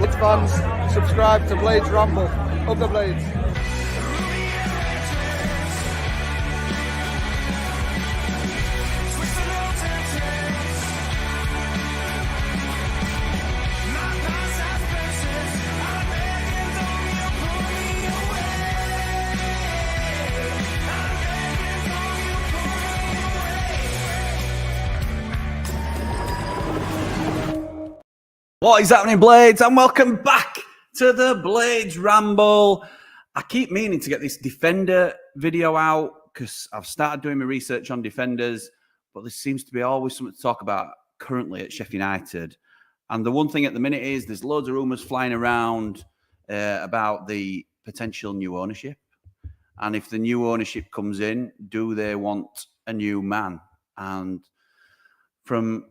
Blades fans, subscribe to Blades Ramble. Up the Blades. What is happening, Blades? And welcome back to the Blades Ramble. I keep meaning to get this defender video out because I've started doing my research on defenders, but there seems to be always something to talk about currently at Sheffield United. And the one thing at the minute is there's loads of rumours flying around about the potential new ownership. And if the new ownership comes in, do they want a new man? And from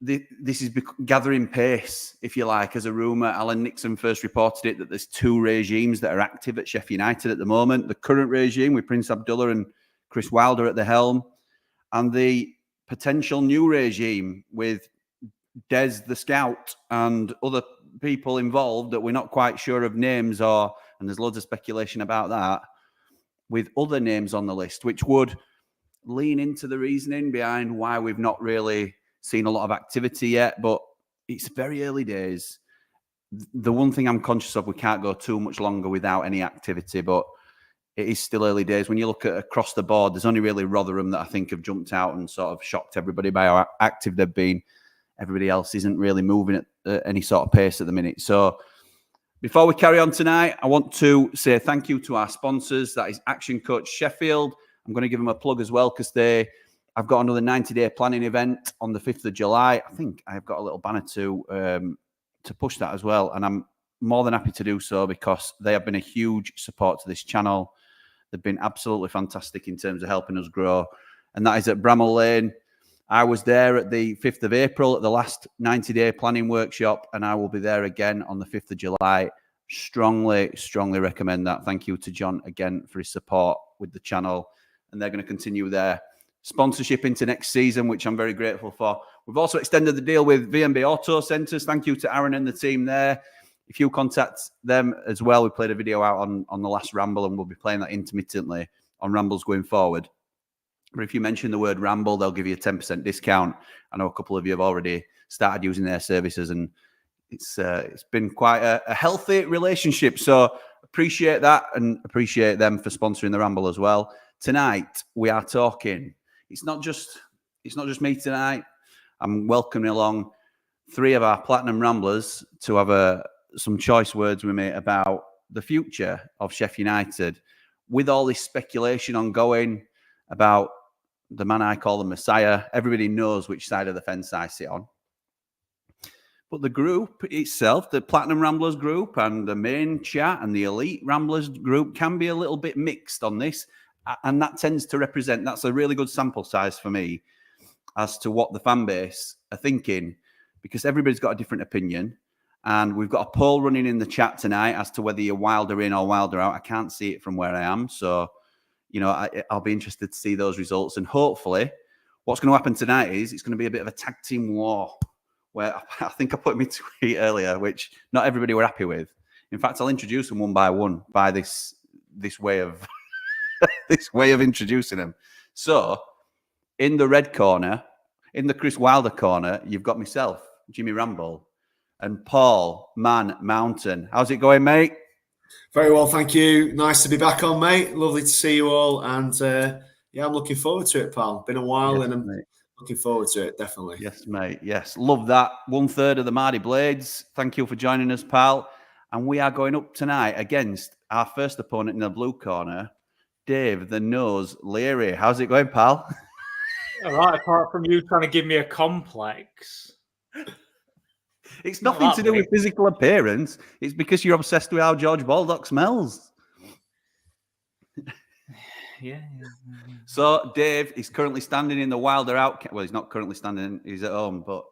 this is gathering pace, if you like, as a rumour. Alan Nixon first reported it that there's two regimes that are active at Sheffield United at the moment. The current regime with Prince Abdullah and Chris Wilder at the helm, and the potential new regime with Des the Scout and other people involved that we're not quite sure of names or, and there's loads of speculation about that, with other names on the list, which would lean into the reasoning behind why we've not really seen a lot of activity yet, but it's very early days. The one thing I'm conscious of, we can't go too much longer without any activity, but it is still early days. When you look at across the board, there's only really Rotherham that I think have jumped out and sort of shocked everybody by how active they've been. Everybody else isn't really moving at any sort of pace at the minute. So before we carry on tonight, I want to say thank you to our sponsors. That is Action Coach Sheffield. I'm going to give them a plug as well because I've got another 90-day planning event on the 5th of July. I think I've got a little banner to push that as well. And I'm more than happy to do so because they have been a huge support to this channel. They've been absolutely fantastic in terms of helping us grow. And that is at Bramall Lane. I was there at the 5th of April at the last 90-day planning workshop, and I will be there again on the 5th of July. Strongly, strongly recommend that. Thank you to John again for his support with the channel. And they're going to continue their sponsorship into next season, which I'm very grateful for. We've also extended the deal with VMB Auto Centres. Thank you to Aaron and the team there. If you contact them as well, we played a video out on the last Ramble, and we'll be playing that intermittently on Rambles going forward. But if you mention the word Ramble, they'll give you a 10% discount. I know a couple of you have already started using their services, and it's been quite a healthy relationship. So appreciate that and appreciate them for sponsoring the Ramble as well. Tonight, we are talking. It's not just me tonight. I'm welcoming along three of our Platinum Ramblers to have some choice words with me about the future of Sheffield United. With all this speculation ongoing about the man I call the Messiah, everybody knows which side of the fence I sit on. But the group itself, the Platinum Ramblers group and the main chat and the Elite Ramblers group can be a little bit mixed on this. And that tends to represent, that's a really good sample size for me as to what the fan base are thinking, because everybody's got a different opinion. And we've got a poll running in the chat tonight as to whether you're Wilder in or Wilder out. I can't see it from where I am. So, you know, I'll be interested to see those results. And hopefully what's going to happen tonight is it's going to be a bit of a tag team war, where I think I put my tweet earlier, which not everybody were happy with. In fact, I'll introduce them one by one by this way of this way of introducing them. So, in the red corner, in the Chris Wilder corner, you've got myself, Jimmy Ramble, and Paul Mountain. How's it going, mate? Very well, thank you. Nice to be back on, mate. Lovely to see you all. And yeah, I'm looking forward to it, pal. Been a while, yes, and I'm looking forward to it, definitely. Yes, mate. Yes, love that. 1/3 of the Mardy Blades. Thank you for joining us, pal. And we are going up tonight against our first opponent in the blue corner, Dave the Nose Leary. How's it going, pal? All right, apart from you trying to give me a complex. It's nothing to do with physical appearance. It's because you're obsessed with how George Baldock smells. Yeah. So Dave is currently standing in the Wilder out. Well, he's not currently standing. He's at home, but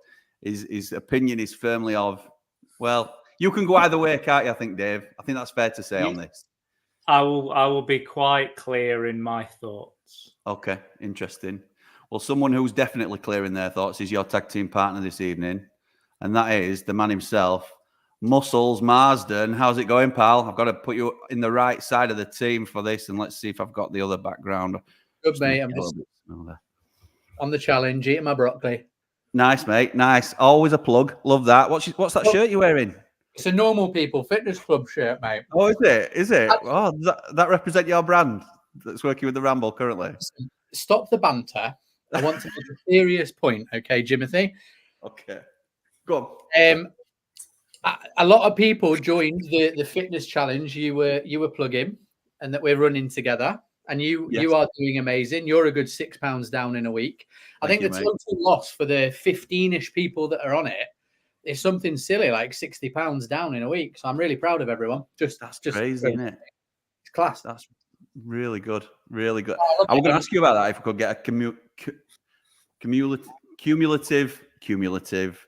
his opinion is firmly of, well, you can go either way, can't you? I think, Dave. I think that's fair to say on this. I will be quite clear in my thoughts. Okay, interesting. Well, someone who's definitely clear in their thoughts is your tag team partner this evening, and that is the man himself, Muscles, Marsden. How's it going, pal? I've got to put you in the right side of the team for this, and let's see if I've got the other background. Good, mate. I'm just on the challenge, eating my broccoli. Nice, mate. Nice. Always a plug. Love that. What's that shirt you're wearing? It's a Normal People Fitness Club shirt, mate. Oh, is it? Is it? Oh, does that represent your brand that's working with the Ramble currently? Stop the banter. I want to make a serious point, okay, Jimothy? Okay. Go on. A lot of people joined the fitness challenge you were plugging, and that we're running together. And you are doing amazing. You're a good £6 down in a week. I think the total loss for the 15-ish people that are on it is something silly, like £60 down in a week. So I'm really proud of everyone. That's just crazy, isn't it? It's class. That's really good. Really good. I was going to ask you about that. If we could get a cumulative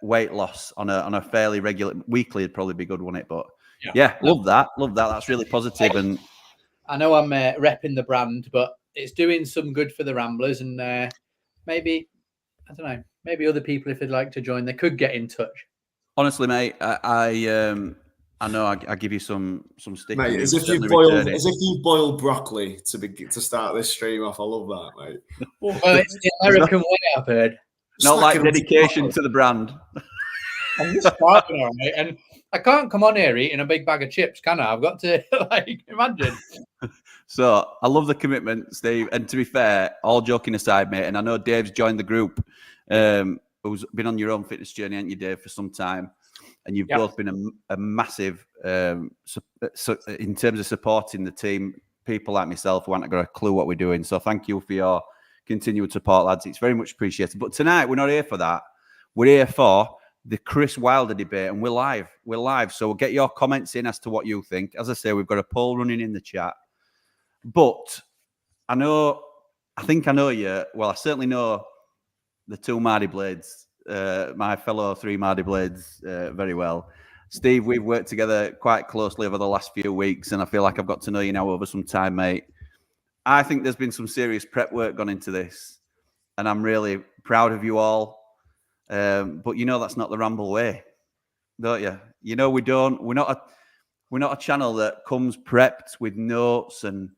weight loss on a fairly regular weekly, it'd probably be good, wouldn't it? But love that. That's really positive. And I know I'm repping the brand, but it's doing some good for the Ramblers, and maybe, I don't know, maybe other people, if they'd like to join, they could get in touch. Honestly, mate, I know I give you some stick. Mate, as if you boil broccoli to start this stream off. I love that, mate. Well, it's the American way, I've heard. Not like dedication to the brand. I'm just starting, all right, and I can't come on here eating a big bag of chips, can I? I've got to imagine. So I love the commitment, Steve. And to be fair, all joking aside, mate, and I know Dave's joined the group, who's been on your own fitness journey, haven't you, Dave, for some time? And you've both been a massive, in terms of supporting the team, people like myself who haven't got a clue what we're doing. So thank you for your continued support, lads. It's very much appreciated. But tonight, we're not here for that. We're here for the Chris Wilder debate, and we're live. We're live. So we'll get your comments in as to what you think. As I say, we've got a poll running in the chat. But I think I know you. Well, I certainly know the two Mardy Blades, my fellow three Mardy Blades, very well. Steve, we've worked together quite closely over the last few weeks, and I feel like I've got to know you now over some time, mate. I think there's been some serious prep work gone into this, and I'm really proud of you all. But you know that's not the Ramble way, don't you? You know we don't. We're not a channel that comes prepped with notes and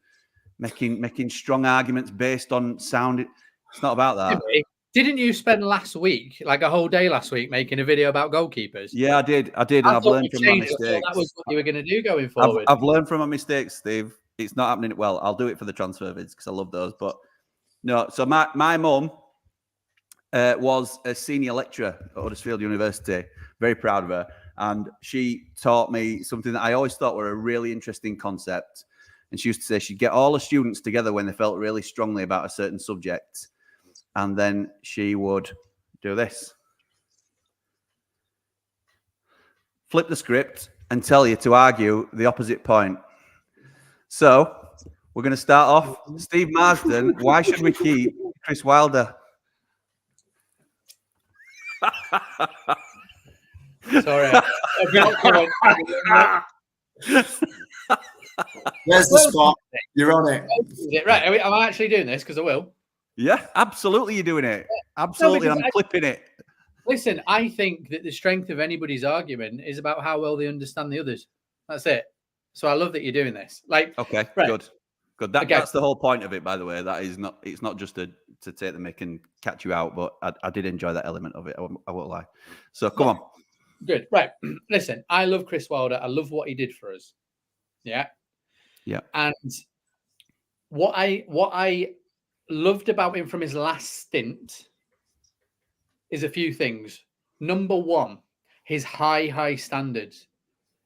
making strong arguments based on sound. It's not about that. Didn't you spend last week, like a whole day last week, making a video about goalkeepers? Yeah, I did, and I've learned from my mistakes. That was what you were going to do going forward. I've learned from my mistakes, Steve. It's not happening. Well, I'll do it for the transfer vids because I love those. But no, so my mum was a senior lecturer at Huddersfield University. Very proud of her. And she taught me something that I always thought were a really interesting concept. And she used to say she'd get all the students together when they felt really strongly about a certain subject. And then she would do this. Flip the script and tell you to argue the opposite point. So we're going to start off. Steve Marsden, why should we keep Chris Wilder? Sorry. There's the spot. You're on it. Right. Am I actually doing this? Because I will. Yeah, absolutely. You're doing it. Absolutely. No, I'm clipping it. Listen, I think that the strength of anybody's argument is about how well they understand the others. That's it. So I love that you're doing this. Okay, right. Good. That's the whole point of it, by the way. That is not. It's not just to take the mic and catch you out, but I did enjoy that element of it. I won't lie. So come on. Good. Right. Listen, I love Chris Wilder. I love what he did for us. Yeah. Yeah. And what I loved about him from his last stint is a few things. Number one, his high standards.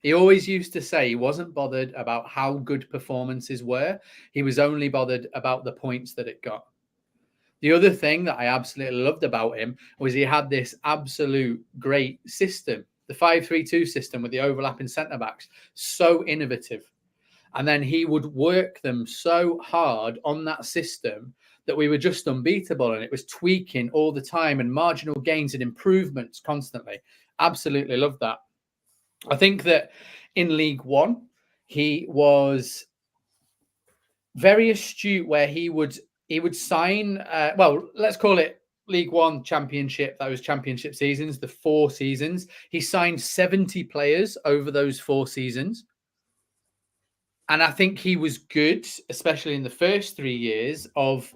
He always used to say he wasn't bothered about how good performances were. He was only bothered about the points that it got. The other thing that I absolutely loved about him was he had this absolute great system, the 5-3-2 system with the overlapping centre-backs, so innovative. And then he would work them so hard on that system that we were just unbeatable, and it was tweaking all the time and marginal gains and improvements constantly. Absolutely loved that. I think that in League One, he was very astute where he would sign, let's call it League One, Championship. That was Championship seasons, the 4 seasons. He signed 70 players over those 4 seasons. And I think he was good, especially in the first 3 years, of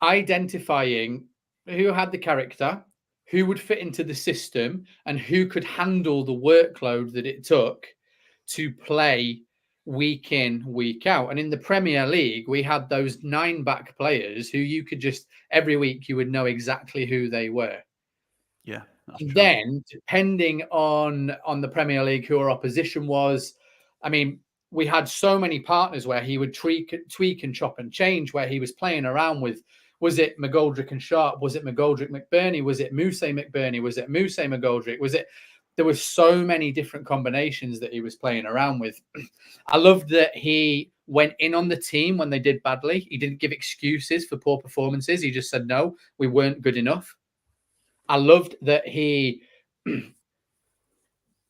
identifying who had the character, who would fit into the system, and who could handle the workload that it took to play week in, week out. And in the Premier League, we had those 9 back players who you could just, every week, you would know exactly who they were. Yeah. And then, depending on the Premier League, who our opposition was, I mean, we had so many partners where he would tweak and chop and change, where he was playing around with, was it McGoldrick and Sharp? Was it McGoldrick McBurney? Was it Mousse McBurney? Was it Mousse McGoldrick? Was it, there were so many different combinations that he was playing around with. I loved that he went in on the team when they did badly. He didn't give excuses for poor performances. He just said, no, we weren't good enough. I loved that he,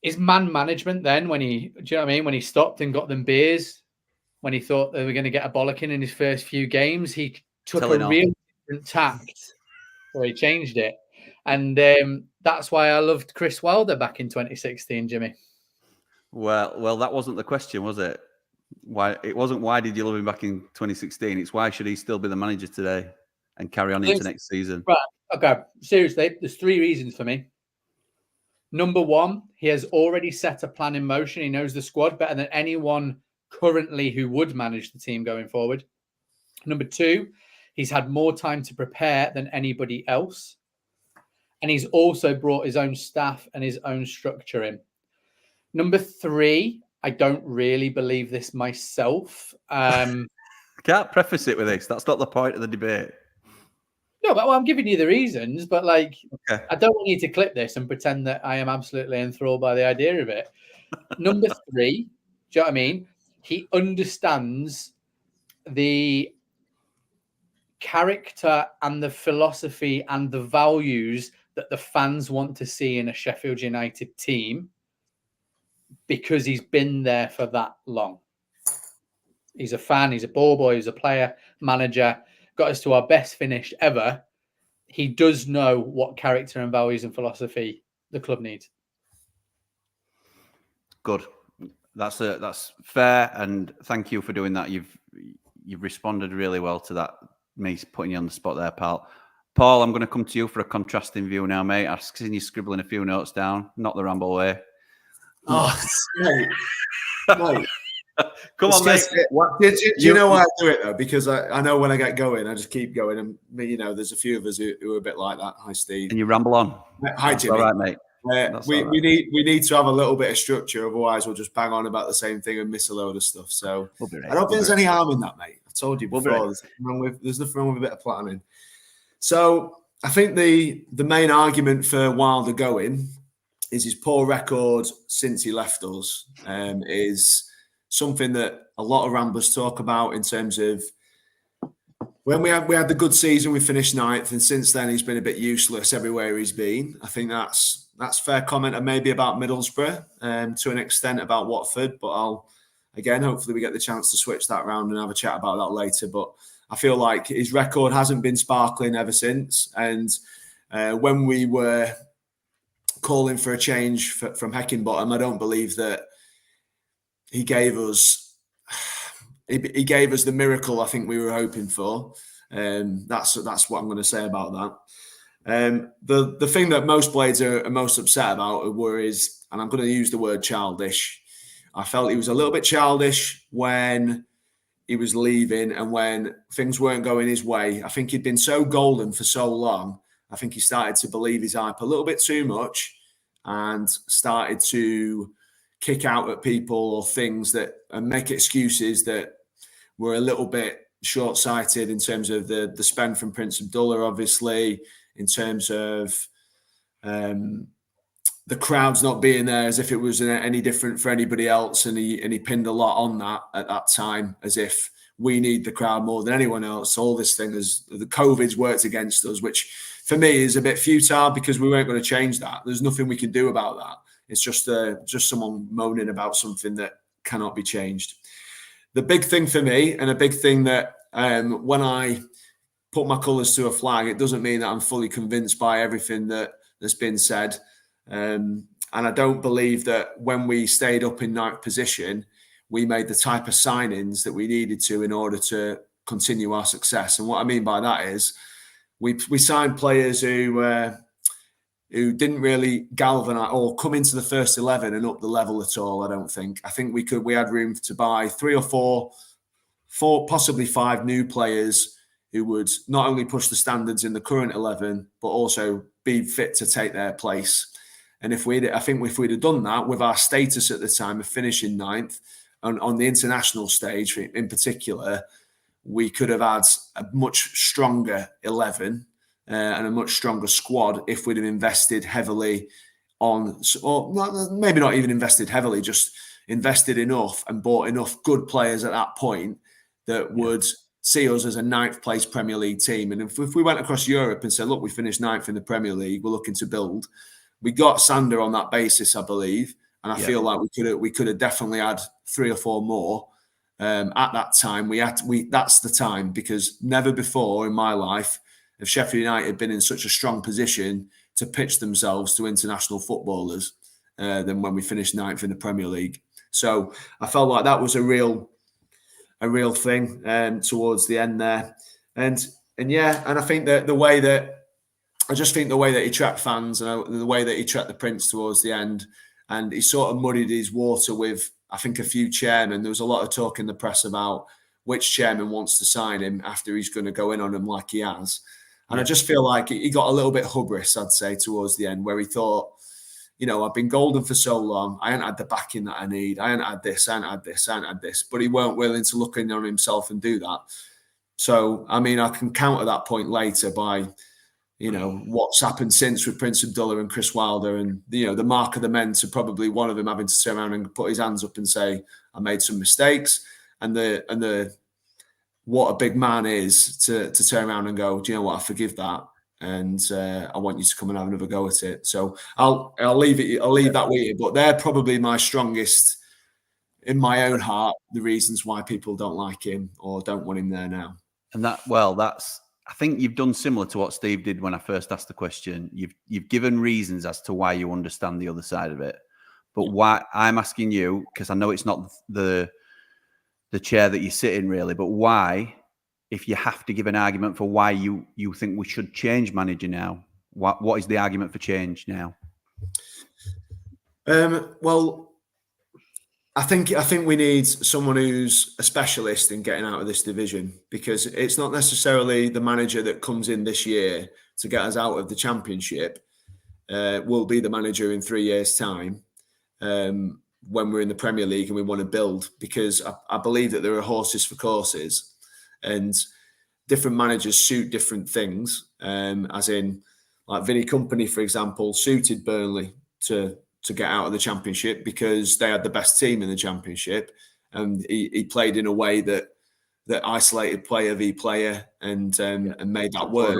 his man management then, when he, do you know what I mean? When he stopped and got them beers, when he thought they were going to get a bollocking in his first few games, he took a real different tact, or he changed it. And that's why I loved Chris Wilder back in 2016, Jimmy. Well, that wasn't the question, was it? Why? It wasn't why did you love him back in 2016? It's why should he still be the manager today and carry on into next season? Right. Okay. Seriously, there's 3 reasons for me. Number 1, he has already set a plan in motion. He knows the squad better than anyone currently who would manage the team going forward. Number 2, he's had more time to prepare than anybody else. And he's also brought his own staff and his own structure in. Number 3, I don't really believe this myself. Can't preface it with this. That's not the point of the debate. No, but I'm giving you the reasons, but like, okay. I don't want you to clip this and pretend that I am absolutely enthralled by the idea of it. Number 3, do you know what I mean? He understands the character and the philosophy and the values that the fans want to see in a Sheffield United team because he's been there for that long. He's a fan, he's a ball boy, he's a player, manager, got us to our best finish ever. He does know what character and values and philosophy the club needs. Good. That's fair, and thank you for doing that. You've responded really well to that. Me putting you on the spot there, pal. Paul, I'm going to come to you for a contrasting view now, mate. I've seen you scribbling a few notes down, not the Ramble way. Oh, mate. Come on, mate. Do you know why I do it though? Because I know when I get going, I just keep going, and you know, there's a few of us who are a bit like that. Hi, Steve. And you ramble on. Hi, Jimmy. All right, mate. We need to have a little bit of structure, otherwise we'll just bang on about the same thing and miss a load of stuff. So I don't think there's any harm in that, mate. I told you before. There's nothing wrong with a bit of planning. So I think the main argument for Wilder going is his poor record since he left us. Is something that a lot of ramblers talk about in terms of when we had the good season, we finished 9th, and since then he's been a bit useless everywhere he's been. I think that's fair comment, and maybe about Middlesbrough, to an extent about Watford. But hopefully we get the chance to switch that round and have a chat about that later. But I feel like his record hasn't been sparkling ever since. And when we were calling for a change from Heckingbottom, I don't believe that he gave us the miracle I think we were hoping for. That's what I'm going to say about that. The thing that most Blades are most upset about is, and I'm going to use the word childish. I felt he was a little bit childish when he was leaving and when things weren't going his way. I think he'd been so golden for so long. I think he started to believe his hype a little bit too much and started to kick out at people or things and make excuses that were a little bit short-sighted in terms of the spend from Prince Abdullah, obviously, in terms of the crowds not being there as if it was any different for anybody else. And he pinned a lot on that at that time, as if we need the crowd more than anyone else. All this thing the COVID's worked against us, which for me is a bit futile because we weren't going to change that. There's nothing we can do about that. It's just someone moaning about something that cannot be changed. The big thing for me, and a big thing that when I put my colours to a flag, it doesn't mean that I'm fully convinced by everything that's been said. And I don't believe that when we stayed up in 9th position, we made the type of signings that we needed to in order to continue our success. And what I mean by that is we signed players who didn't really galvanise or come into the first 11 and up the level at all. I don't think. I think we had room to buy 3 or 4, possibly 5 new players who would not only push the standards in the current 11, but also be fit to take their place. And if we'd have done that with our status at the time of finishing 9th on the international stage in particular, we could have had a much stronger 11 and a much stronger squad if we'd have invested heavily maybe not even invested heavily, just invested enough and bought enough good players at that point that would see us as a 9th place Premier League team. And if we went across Europe and said, look, we finished 9th in the Premier League, we're looking to build. We got Sander on that basis, I believe. And I feel like we could have definitely had 3 or 4 more. At that time, that's the time, because never before in my life have Sheffield United been in such a strong position to pitch themselves to international footballers than when we finished 9th in the Premier League. So I felt like that was a real thing towards the end there. And I think that the way that he tracked fans and the way that he tracked the Prince towards the end, and he sort of muddied his water with, I think, a few chairmen. There was a lot of talk in the press about which chairman wants to sign him after he's going to go in on him like he has. And I just feel like he got a little bit hubris, I'd say, towards the end, where he thought, I've been golden for so long. I ain't had the backing that I need. I ain't had this, I ain't had this, I ain't had this. But he weren't willing to look in on himself and do that. So, I mean, I can counter that point later by, what's happened since with Prince Abdullah and Chris Wilder, and, the mark of the men to probably one of them having to turn around and put his hands up and say, I made some mistakes. And the what a big man is to turn around and go, do you know what, I forgive that. And I want you to come and have another go at it. So I'll leave that with you. But they're probably my strongest, in my own heart, the reasons why people don't like him or don't want him there now. And I think you've done similar to what Steve did when I first asked the question. You've given reasons as to why you understand the other side of it. But why I'm asking you, because I know it's not the chair that you sit in really, but why, if you have to give an argument for why you think we should change manager now, what is the argument for change now? Well, I think we need someone who's a specialist in getting out of this division, because it's not necessarily the manager that comes in this year to get us out of the Championship will be the manager in 3 years' time when we're in the Premier League and we want to build, because I believe that there are horses for courses and different managers suit different things, as in like Vinny Company, for example, suited Burnley to get out of the Championship because they had the best team in the Championship, and he played in a way that isolated player v player and made that work.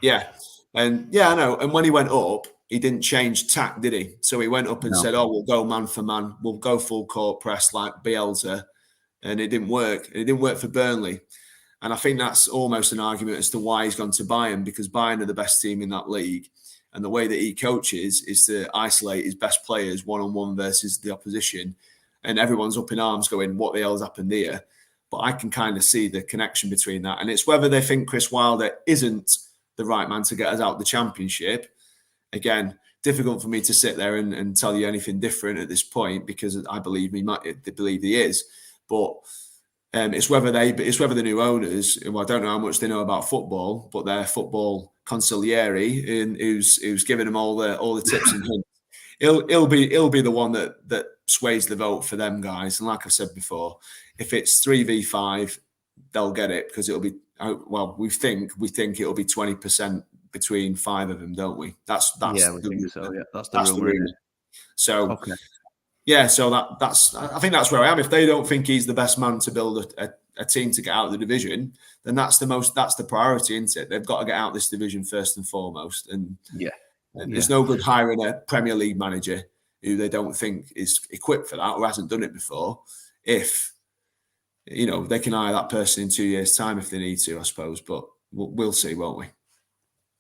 Yeah, and I know. And when he went up, he didn't change tack, did he? So he went up and said, "Oh, we'll go man for man. We'll go full court press like Bielsa," and it didn't work. It didn't work for Burnley, and I think that's almost an argument as to why he's gone to Bayern, because Bayern are the best team in that league. And the way that he coaches is to isolate his best players one-on-one versus the opposition. And everyone's up in arms going, what the hell's happened here? But I can kind of see the connection between that. And it's whether they think Chris Wilder isn't the right man to get us out of the Championship. Again, difficult for me to sit there and tell you anything different at this point, because I believe he is. But it's whether the new owners, who I don't know how much they know about football, but their football consigliere, who's giving them all the tips and hints, he'll be the one that sways the vote for them guys. And like I said before, if it's 3v5, they'll get it, because it'll be, well, we think it'll be 20% between 5 of them, don't we? That's we think so. Yeah, that's the rumor. So okay. Yeah, so I think that's where I am. If they don't think he's the best man to build a team to get out of the division, then that's the priority, isn't it? They've got to get out of this division first and foremost. And there's no good hiring a Premier League manager who they don't think is equipped for that or hasn't done it before, if they can hire that person in 2 years' time if they need to, I suppose. But we'll see, won't we?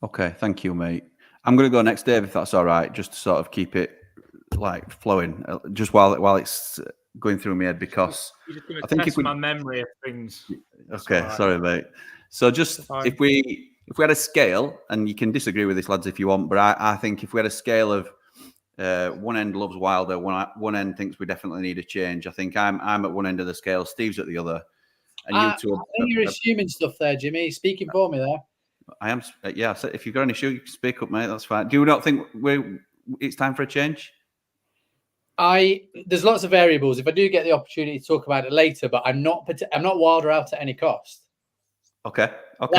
Okay, thank you, mate. I'm going to go next, Dave, if that's all right, just to sort of keep it like flowing, just while it's going through my head, because you're just going I to think test my memory of things. Okay, right. Sorry, mate. So just if we had a scale, and you can disagree with this, lads, if you want, but I think if we had a scale of one end loves Wilder, one end thinks we definitely need a change. I think I'm at one end of the scale, Steve's at the other, and you two. I think you're assuming stuff there, Jimmy. Speaking for me there. I am. Yeah. So if you've got an issue, you can speak up, mate. That's fine. Do you not think it's time for a change? There's lots of variables. If I do get the opportunity to talk about it later, but I'm not Wilder out at any cost. Okay. Well,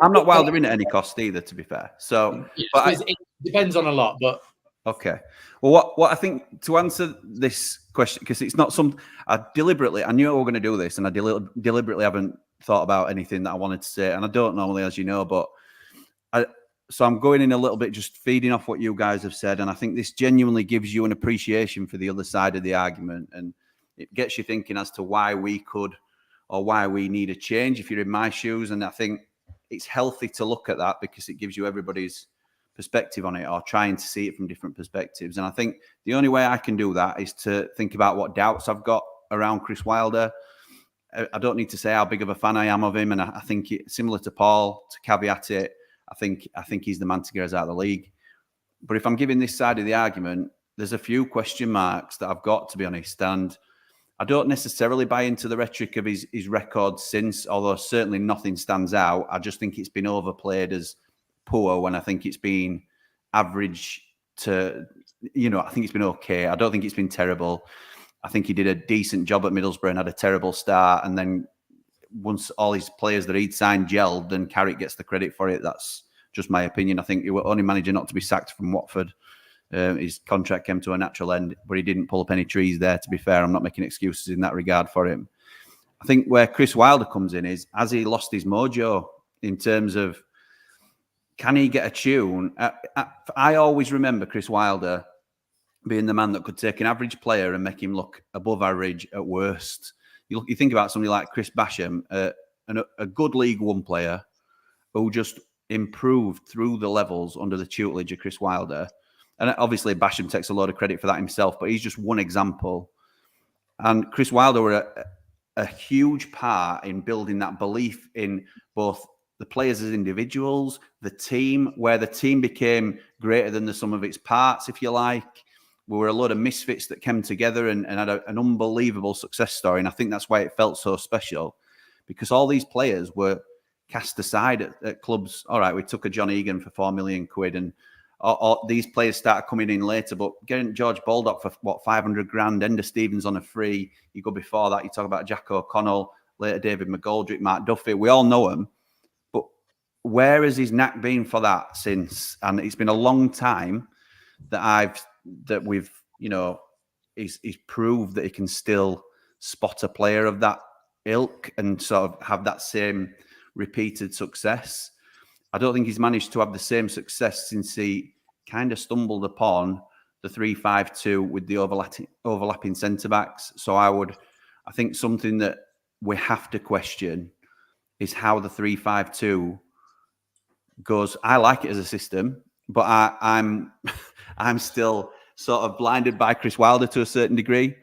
I'm not Wilder in at any cost either, to be fair. So, it depends on a lot, but okay. Well, what I think, to answer this question, because it's not something I knew we were going to do this, and I deliberately haven't thought about anything that I wanted to say, and I don't normally, as you know, but so I'm going in a little bit, just feeding off what you guys have said, and I think this genuinely gives you an appreciation for the other side of the argument, and it gets you thinking as to why we could or why we need a change if you're in my shoes. And I think it's healthy to look at that because it gives you everybody's perspective on it, or trying to see it from different perspectives. And I think the only way I can do that is to think about what doubts I've got around Chris Wilder. I don't need to say how big of a fan I am of him, and I think similar to Paul, to caveat it, I think he's the man to get us out of the league. But if I'm giving this side of the argument, there's a few question marks that I've got, to be honest. And I don't necessarily buy into the rhetoric of his record since, although certainly nothing stands out. I just think it's been overplayed as poor when I think it's been average to, I think it's been okay. I don't think it's been terrible. I think he did a decent job at Middlesbrough and had a terrible start. And then once all his players that he'd signed gelled, then Carrick gets the credit for it. That's just my opinion. I think he was only manager not to be sacked from Watford. His contract came to a natural end, but he didn't pull up any trees there, to be fair. I'm not making excuses in that regard for him. I think where Chris Wilder comes in is, has he lost his mojo in terms of, can he get a tune? I always remember Chris Wilder being the man that could take an average player and make him look above average at worst. You think about somebody like Chris Basham, a good League One player who just improved through the levels under the tutelage of Chris Wilder. And obviously Basham takes a lot of credit for that himself, but he's just one example. And Chris Wilder were a huge part in building that belief in both the players as individuals, the team, where the team became greater than the sum of its parts, if you like. We were a lot of misfits that came together and had an unbelievable success story. And I think that's why it felt so special, because all these players were cast aside at clubs. All right, we took a John Egan for £4 million, and these players started coming in later. But getting George Baldock for what, 500 grand, Ender Stevens on a free. You go before that, you talk about Jack O'Connell, later David McGoldrick, Mark Duffy. We all know him. But where has his knack been for that since? And it's been a long time that we've, he's proved that he can still spot a player of that ilk and sort of have that same repeated success. I don't think he's managed to have the same success since he kind of stumbled upon the 3-5-2 with the overlapping centre backs. So I think something that we have to question is how the 3-5-2 goes. I like it as a system, but I'm still sort of blinded by Chris Wilder to a certain degree,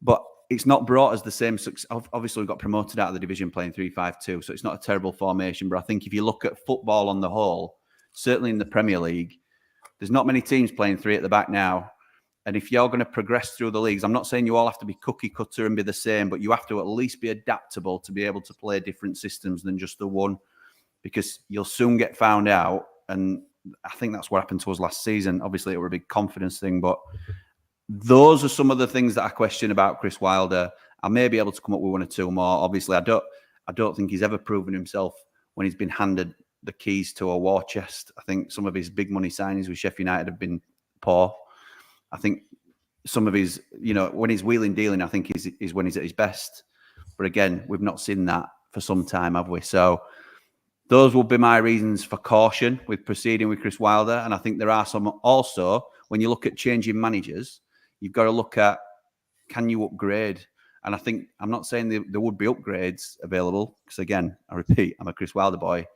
but it's not brought us the same success. Obviously, we got promoted out of the division playing 3-5-2, so it's not a terrible formation. But I think if you look at football on the whole, certainly in the Premier League, there's not many teams playing three at the back now. And if you're going to progress through the leagues, I'm not saying you all have to be cookie cutter and be the same, but you have to at least be adaptable to be able to play different systems than just the one, because you'll soon get found out. And I think that's what happened to us last season. Obviously, it was a big confidence thing, but those are some of the things that I question about Chris Wilder. I may be able to come up with one or two more. Obviously, I don't think he's ever proven himself when he's been handed the keys to a war chest. I think some of his big money signings with Sheffield United have been poor. I think some of his, when he's wheeling dealing, I think is when he's at his best. But again, we've not seen that for some time, have we? So those will be my reasons for caution with proceeding with Chris Wilder. And I think there are some also, when you look at changing managers, you've got to look at, can you upgrade? And I think, I'm not saying there would be upgrades available, because again, I repeat, I'm a Chris Wilder boy,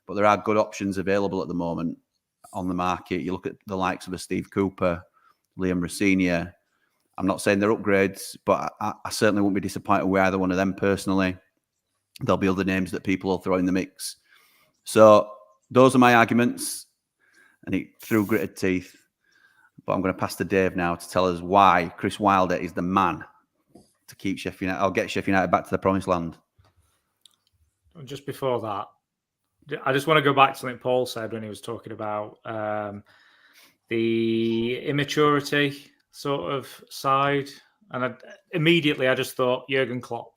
but there are good options available at the moment on the market. You look at the likes of a Steve Cooper, Liam Rossini. I'm not saying they're upgrades, but I certainly won't be disappointed with either one of them personally. There'll be other names that people will throw in the mix. So those are my arguments, and he threw gritted teeth. But I'm going to pass to Dave now to tell us why Chris Wilder is the man to keep Sheffield United. I'll get Sheffield United back to the promised land. Just before that, I just want to go back to something Paul said when he was talking about the immaturity sort of side. And immediately I just thought Jurgen Klopp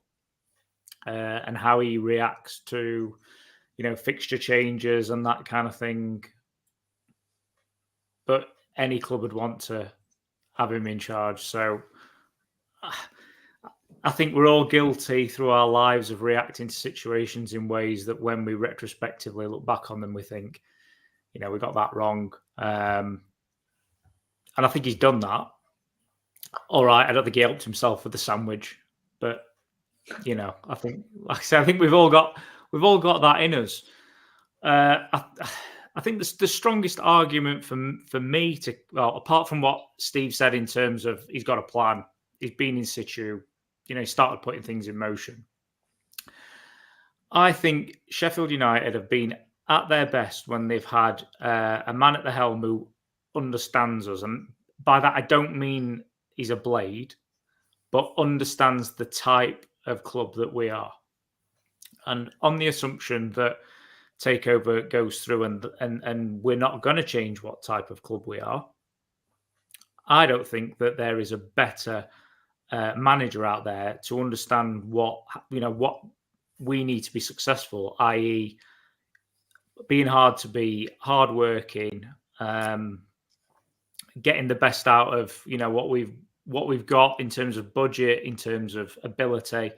and how he reacts to, fixture changes and that kind of thing. But any club would want to have him in charge. So I think we're all guilty through our lives of reacting to situations in ways that when we retrospectively look back on them, we think, we got that wrong. And I think he's done that. All right, I don't think he helped himself with the sandwich, but I think, like I said, I think we've all got that in us. I think the strongest argument for me apart from what Steve said in terms of he's got a plan, he's been in situ, he started putting things in motion. I think Sheffield United have been at their best when they've had a man at the helm who understands us. And by that, I don't mean he's a blade, but understands the type of club that we are. And on the assumption that takeover goes through and we're not going to change what type of club we are, I don't think that there is a better manager out there to understand what we need to be successful, i.e. being hard to be, hardworking, getting the best out of what we've got in terms of budget, in terms of ability.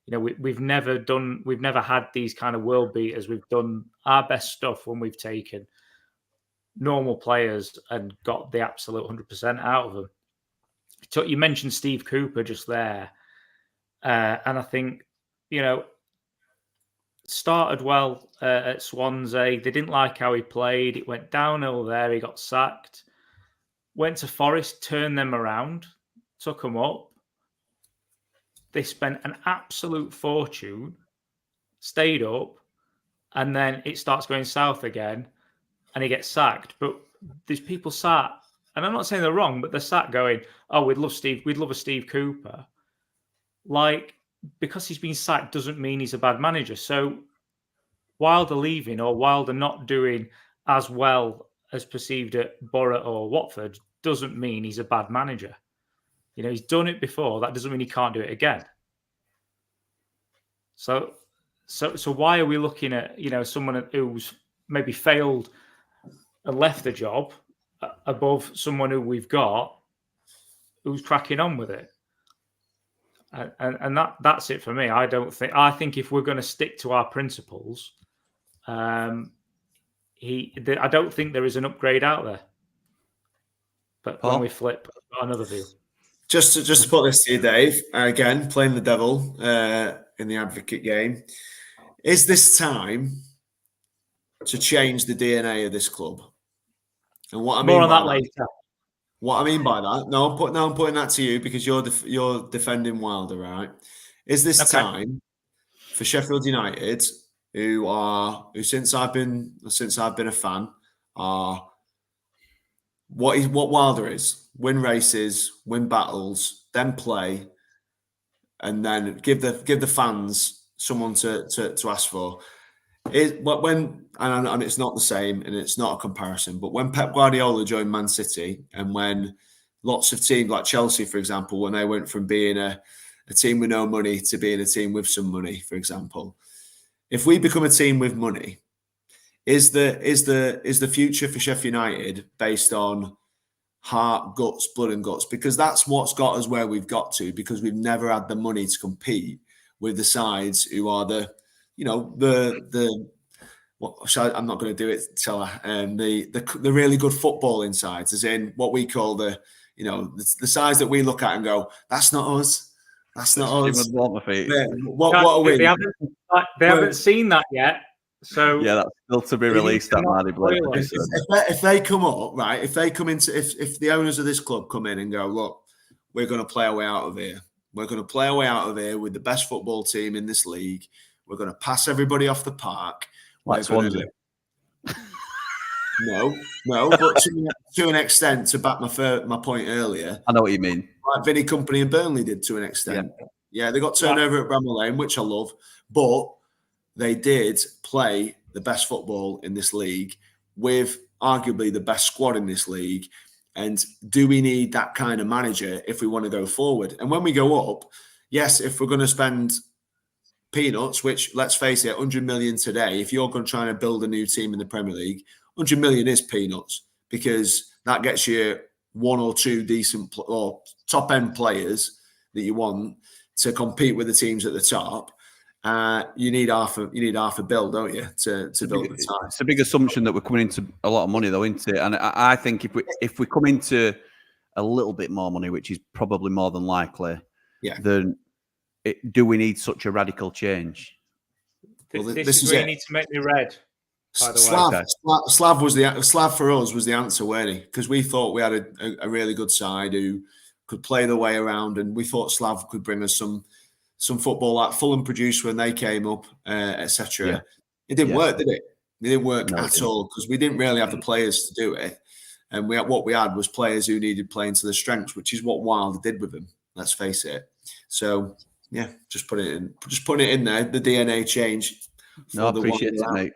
We've never had these kind of world beaters. We've done our best stuff when we've taken normal players and got the absolute 100% out of them. You mentioned Steve Cooper just there, and I think started well at Swansea. They didn't like how he played. It went downhill there. He got sacked. Went to Forest, turned them around, took them up. They spent an absolute fortune, stayed up, and then it starts going south again, and he gets sacked. But there's people sat, and I'm not saying they're wrong, but they're sat going, "Oh, we'd love a Steve Cooper." Like, because he's been sacked doesn't mean he's a bad manager. So Wilder leaving or Wilder not doing as well as perceived at Borough or Watford doesn't mean he's a bad manager. He's done it before. That doesn't mean he can't do it again. So why are we looking at, someone who's maybe failed and left the job above someone who we've got who's cracking on with it? And that's it for me. I think if we're going to stick to our principles, I don't think there is an upgrade out there. But when we flip, I've got another view. Just to put this to you, Dave, again, playing the devil in the advocate game, is this time to change the DNA of this club? And what I mean more on that later. What I mean by that, I'm putting that to you because you're defending Wilder, right? Is this time for Sheffield United, who since I've been a fan, are what Wilder is: win races, win battles, then play, and then give the fans someone to ask for. And it's not the same, and it's not a comparison. But when Pep Guardiola joined Man City, and when lots of teams like Chelsea, for example, when they went from being a team with no money to being a team with some money, for example, if we become a team with money, is the future for Sheffield United based on heart, guts, blood and guts? Because that's what's got us where we've got to, because we've never had the money to compete with the sides who are I'm not going to do it, the really good footballing sides, as in what we call the sides that we look at and go, that's not us. That's not us. What are we? They haven't seen that yet. So yeah, that's still to be released. That Mardy Blade. If they come up, right? If they come into, if the owners of this club come in and go, look, we're going to play our way out of here. We're going to play our way out of here with the best football team in this league. We're going to pass everybody off the park. Like Swansea. No, but to an extent, to back my point earlier. I know what you mean. Like Vinny Company and Burnley did to an extent. Yeah, they got turned over at Bramall Lane, which I love, but they did play the best football in this league with arguably the best squad in this league. And do we need that kind of manager if we want to go forward? And when we go up, yes, if we're going to spend peanuts, which let's face it, 100 million today, if you're going to try and build a new team in the Premier League, 100 million is peanuts because that gets you one or two decent or top end players that you want to compete with the teams at the top. You need half a bill, don't you, to build the time? It's a big assumption that we're coming into a lot of money, though, isn't it? And I think if we come into a little bit more money, which is probably more than likely, then do we need such a radical change? This is where you need to make me red. By the way, Slav for us was the answer, weren't he? Because we thought we had a really good side who could play the way around, and we thought Slav could bring us some football like Fulham produced when they came up, etc. Yeah. It didn't work, did it? It didn't work at all because we didn't really have the players to do it. And what we had was players who needed playing to their strengths, which is what Wilder did with them. Let's face it. So just putting it in there. The DNA change. No, I appreciate it, mate.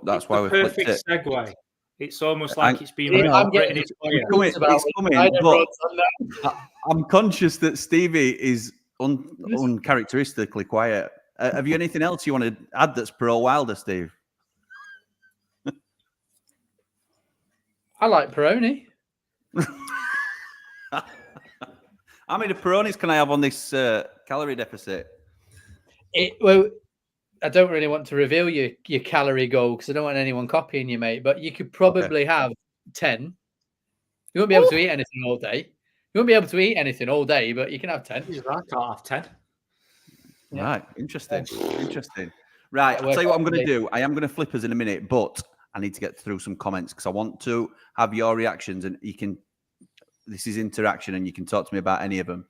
That's why we're perfect segue. It's almost like it's been written in I'm conscious that Stevie is uncharacteristically quiet. Have you anything else you want to add that's pro Wilder, Steve? I like Peroni. How many Peronis can I have on this calorie deficit? Well, I don't really want to reveal your calorie goal because I don't want anyone copying you, mate. But you could probably have 10. You won't be able to eat anything all day. You won't be able to eat anything all day, but you can have 10. I can't have 10. Yeah. Right. Interesting. Right. I'll tell you what I'm going to do. I am going to flip us in a minute, but I need to get through some comments because I want to have your reactions and this is interaction and you can talk to me about any of them.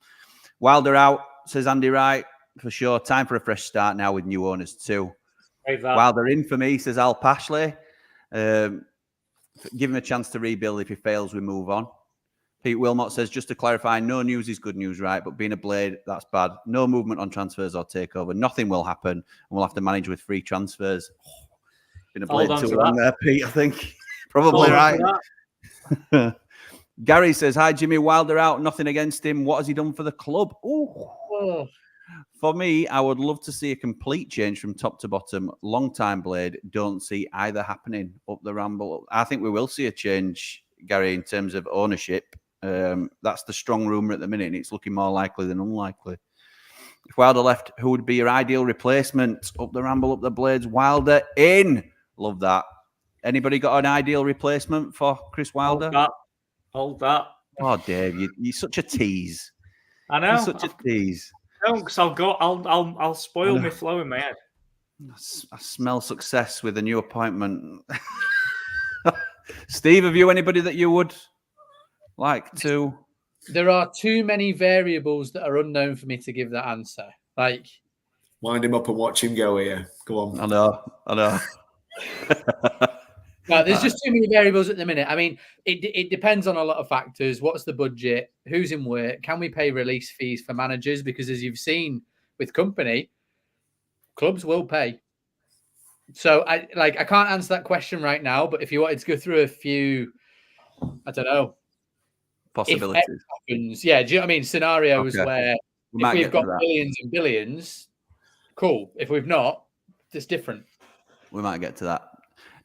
Wilder out, says Andy Wright. For sure. Time for a fresh start now with new owners too. Wilder in for me, says Al Pashley. Give him a chance to rebuild. If he fails, we move on. Pete Wilmot says, just to clarify, no news is good news, right? But being a Blade, that's bad. No movement on transfers or takeover. Nothing will happen. And we'll have to manage with free transfers. Been a Blade too long there, Pete, I think. Probably right. Gary says, hi, Jimmy. Wilder out. Nothing against him. What has he done for the club? Ooh. For me, I would love to see a complete change from top to bottom. Long-time Blade, don't see either happening up the Ramble. I think we will see a change, Gary, in terms of ownership. That's the strong rumour at the minute, and it's looking more likely than unlikely. If Wilder left, who would be your ideal replacement? Up the Ramble, up the Blades, Wilder in. Love that. Anybody got an ideal replacement for Chris Wilder? Hold that. Oh, Dave, you're such a tease. I know. You're such a tease. No, because I'll spoil my flow in my head. I smell success with a new appointment. Steve, have you anybody that you would like to? There are too many variables that are unknown for me to give that answer. Like, wind him up and watch him go here. Go on. I know. No, there's just too many variables at the minute. I mean, it depends on a lot of factors. What's the budget? Who's in work? Can we pay release fees for managers? Because as you've seen with company, clubs will pay. So I can't answer that question right now. But if you wanted to go through a few, I don't know, possibilities. If happens, do you know what I mean? Scenarios where if we've got billions and billions, cool. If we've not, it's different. We might get to that.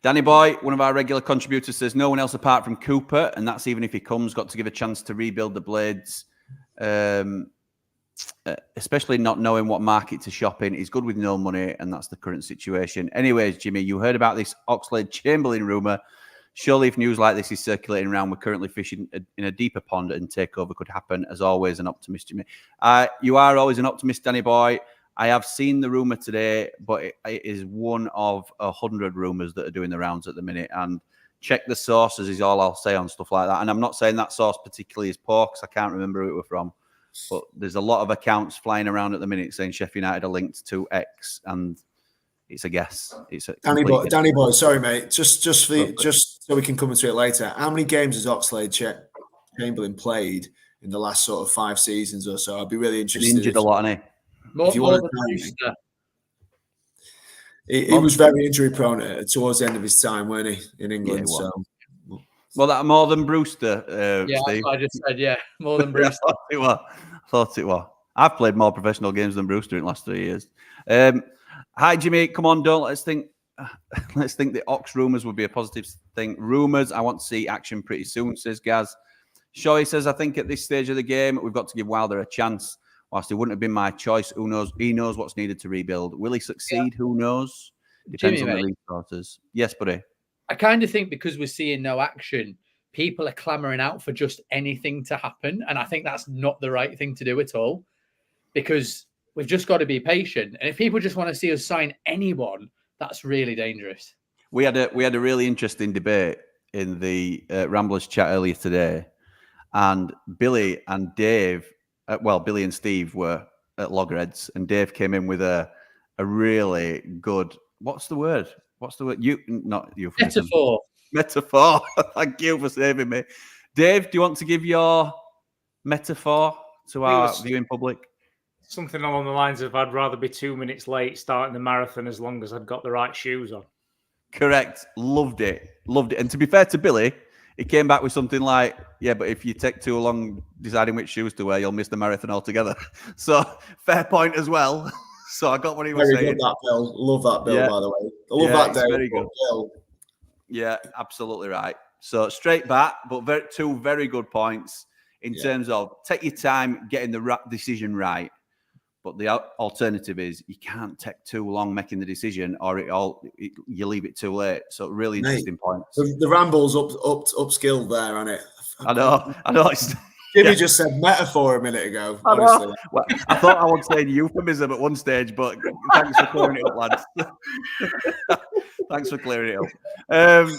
Danny Boy, one of our regular contributors, says no one else apart from Cooper, and that's even if he comes, got to give a chance to rebuild the Blades, especially not knowing what market to shop in. He's good with no money, and that's the current situation. Anyways, Jimmy, you heard about this Oxlade-Chamberlain rumour. Surely if news like this is circulating around, we're currently fishing in a deeper pond and takeover could happen. As always, an optimist, Jimmy. You are always an optimist, Danny boy. I have seen the rumour today, but it is one of 100 rumours that are doing the rounds at the minute. And check the sources is all I'll say on stuff like that. And I'm not saying that source particularly is poor because I can't remember who it was from. But there's a lot of accounts flying around at the minute saying Sheffield United are linked to X, and it's a guess. It's a Danny boy, sorry mate, just so we can come into it later. How many games has Oxlade-Chamberlain played in the last sort of 5 seasons or so? I'd be really interested. He's injured a lot, hasn't he? More than Brewster. He was very injury prone towards the end of his time, weren't he, in England? Yeah, well, that more than Brewster, yeah, Steve. I just said, yeah, more than Brewster. I thought it was. I've played more professional games than Brewster in the last 3 years. Hi, Jimmy. Come on, don't let's think the Ox rumours would be a positive thing. Rumours, I want to see action pretty soon, says Gaz. Shoei says, I think at this stage of the game, we've got to give Wilder a chance. Whilst it wouldn't have been my choice, who knows? He knows what's needed to rebuild. Will he succeed? Yeah. Who knows? Depends on the resources. Yes, buddy. I kind of think because we're seeing no action, people are clamoring out for just anything to happen. And I think that's not the right thing to do at all, because we've just got to be patient. And if people just want to see us sign anyone, that's really dangerous. We had a really interesting debate in the Ramblers chat earlier today. And Billy and Dave, Billy and Steve were at loggerheads, and Dave came in with a really good, what's the word? Metaphor. Thank you for saving me. Dave, do you want to give your metaphor to our viewing public? Something along the lines of, I'd rather be 2 minutes late starting the marathon as long as I'd got the right shoes on. Correct. Loved it. And to be fair to Billy, he came back with something like, yeah, but if you take too long deciding which shoes to wear, you'll miss the marathon altogether. So fair point as well. So I got what he was saying. Good, that Bill. Love that Bill, by the way. I love that day. Very good. Bill. Yeah, absolutely right. So straight back, but two very good points in terms of take your time getting the decision right. But the alternative is you can't take too long making the decision, or you leave it too late. So really interesting points. The Ramble's upskilled there, isn't it? I know. Jimmy just said metaphor a minute ago. Honestly. Well, I thought I was saying euphemism at one stage, but thanks for clearing it up, lads. Thanks for clearing it up.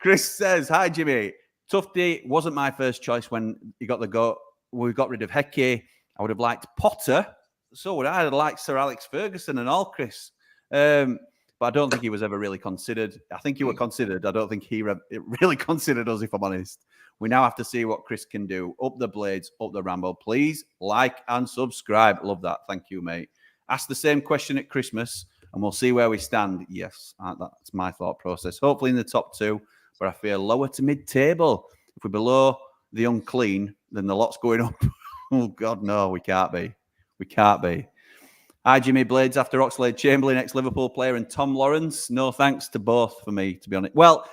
Chris says, hi, Jimmy. Tufty wasn't my first choice when he got the go. We got rid of Hecky. I would have liked Potter. So would I have liked Sir Alex Ferguson and all, Chris. But I don't think he was ever really considered. I think he was considered. I don't think he really considered us, if I'm honest. We now have to see what Chris can do. Up the Blades, up the Ramble. Please like and subscribe. Love that. Thank you, mate. Ask the same question at Christmas and we'll see where we stand. Yes, that's my thought process. Hopefully in the top 2, but I feel lower to mid-table. If we're below the unclean, then the lot's going up. Oh, God, no, we can't be. We can't be. Hi, Jimmy. Blades after Oxlade-Chamberlain, ex-Liverpool player, and Tom Lawrence. No thanks to both for me, to be honest. Well,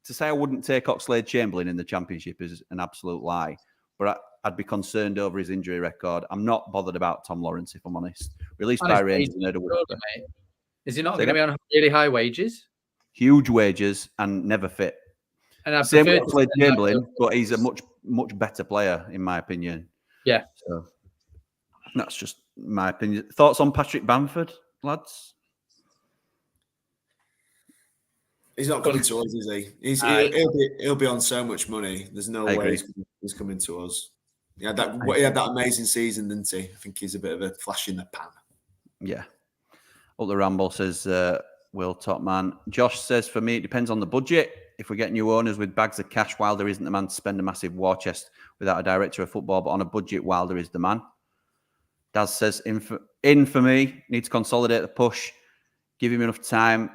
to say I wouldn't take Oxlade-Chamberlain in the Championship is an absolute lie. But I'd be concerned over his injury record. I'm not bothered about Tom Lawrence, if I'm honest. Released by Rangers. Is he not going to be on really high wages? Huge wages and never fit. And same with Oxlade-Chamberlain, but he's a much better player, in my opinion. Yeah. So that's just my opinion. Thoughts on Patrick Bamford, lads? He's not coming to us, is he? He'll be on so much money. There's no way he's coming to us. He had that amazing season, didn't he? I think he's a bit of a flash in the pan. Yeah. Up the Ramble says, Will Top Man. Josh says, for me, it depends on the budget. If we get new owners with bags of cash, Wilder isn't the man to spend a massive war chest without a director of football, but on a budget, Wilder is the man. Daz says, in for me, need to consolidate the push, give him enough time.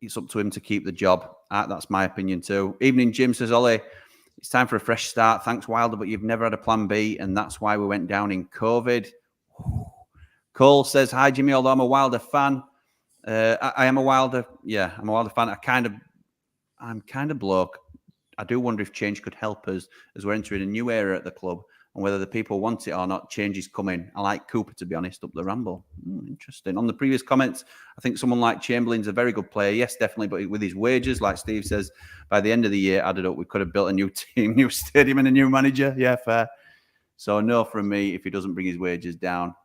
It's up to him to keep the job. That's my opinion too. Evening, Jim says, Ollie, it's time for a fresh start. Thanks, Wilder, but you've never had a plan B, and that's why we went down in COVID. Cole says, hi, Jimmy, although I'm a Wilder fan. I am a Wilder. Yeah, I'm a Wilder fan. I'm kind of bloke. I do wonder if change could help us as we're entering a new era at the club, and whether the people want it or not, change is coming. I like Cooper, to be honest, up the Ramble. Interesting. On the previous comments, I think someone like Chamberlain's a very good player. Yes, definitely. But with his wages, like Steve says, by the end of the year, added up, we could have built a new team, new stadium and a new manager. Yeah, fair. So no from me if he doesn't bring his wages down.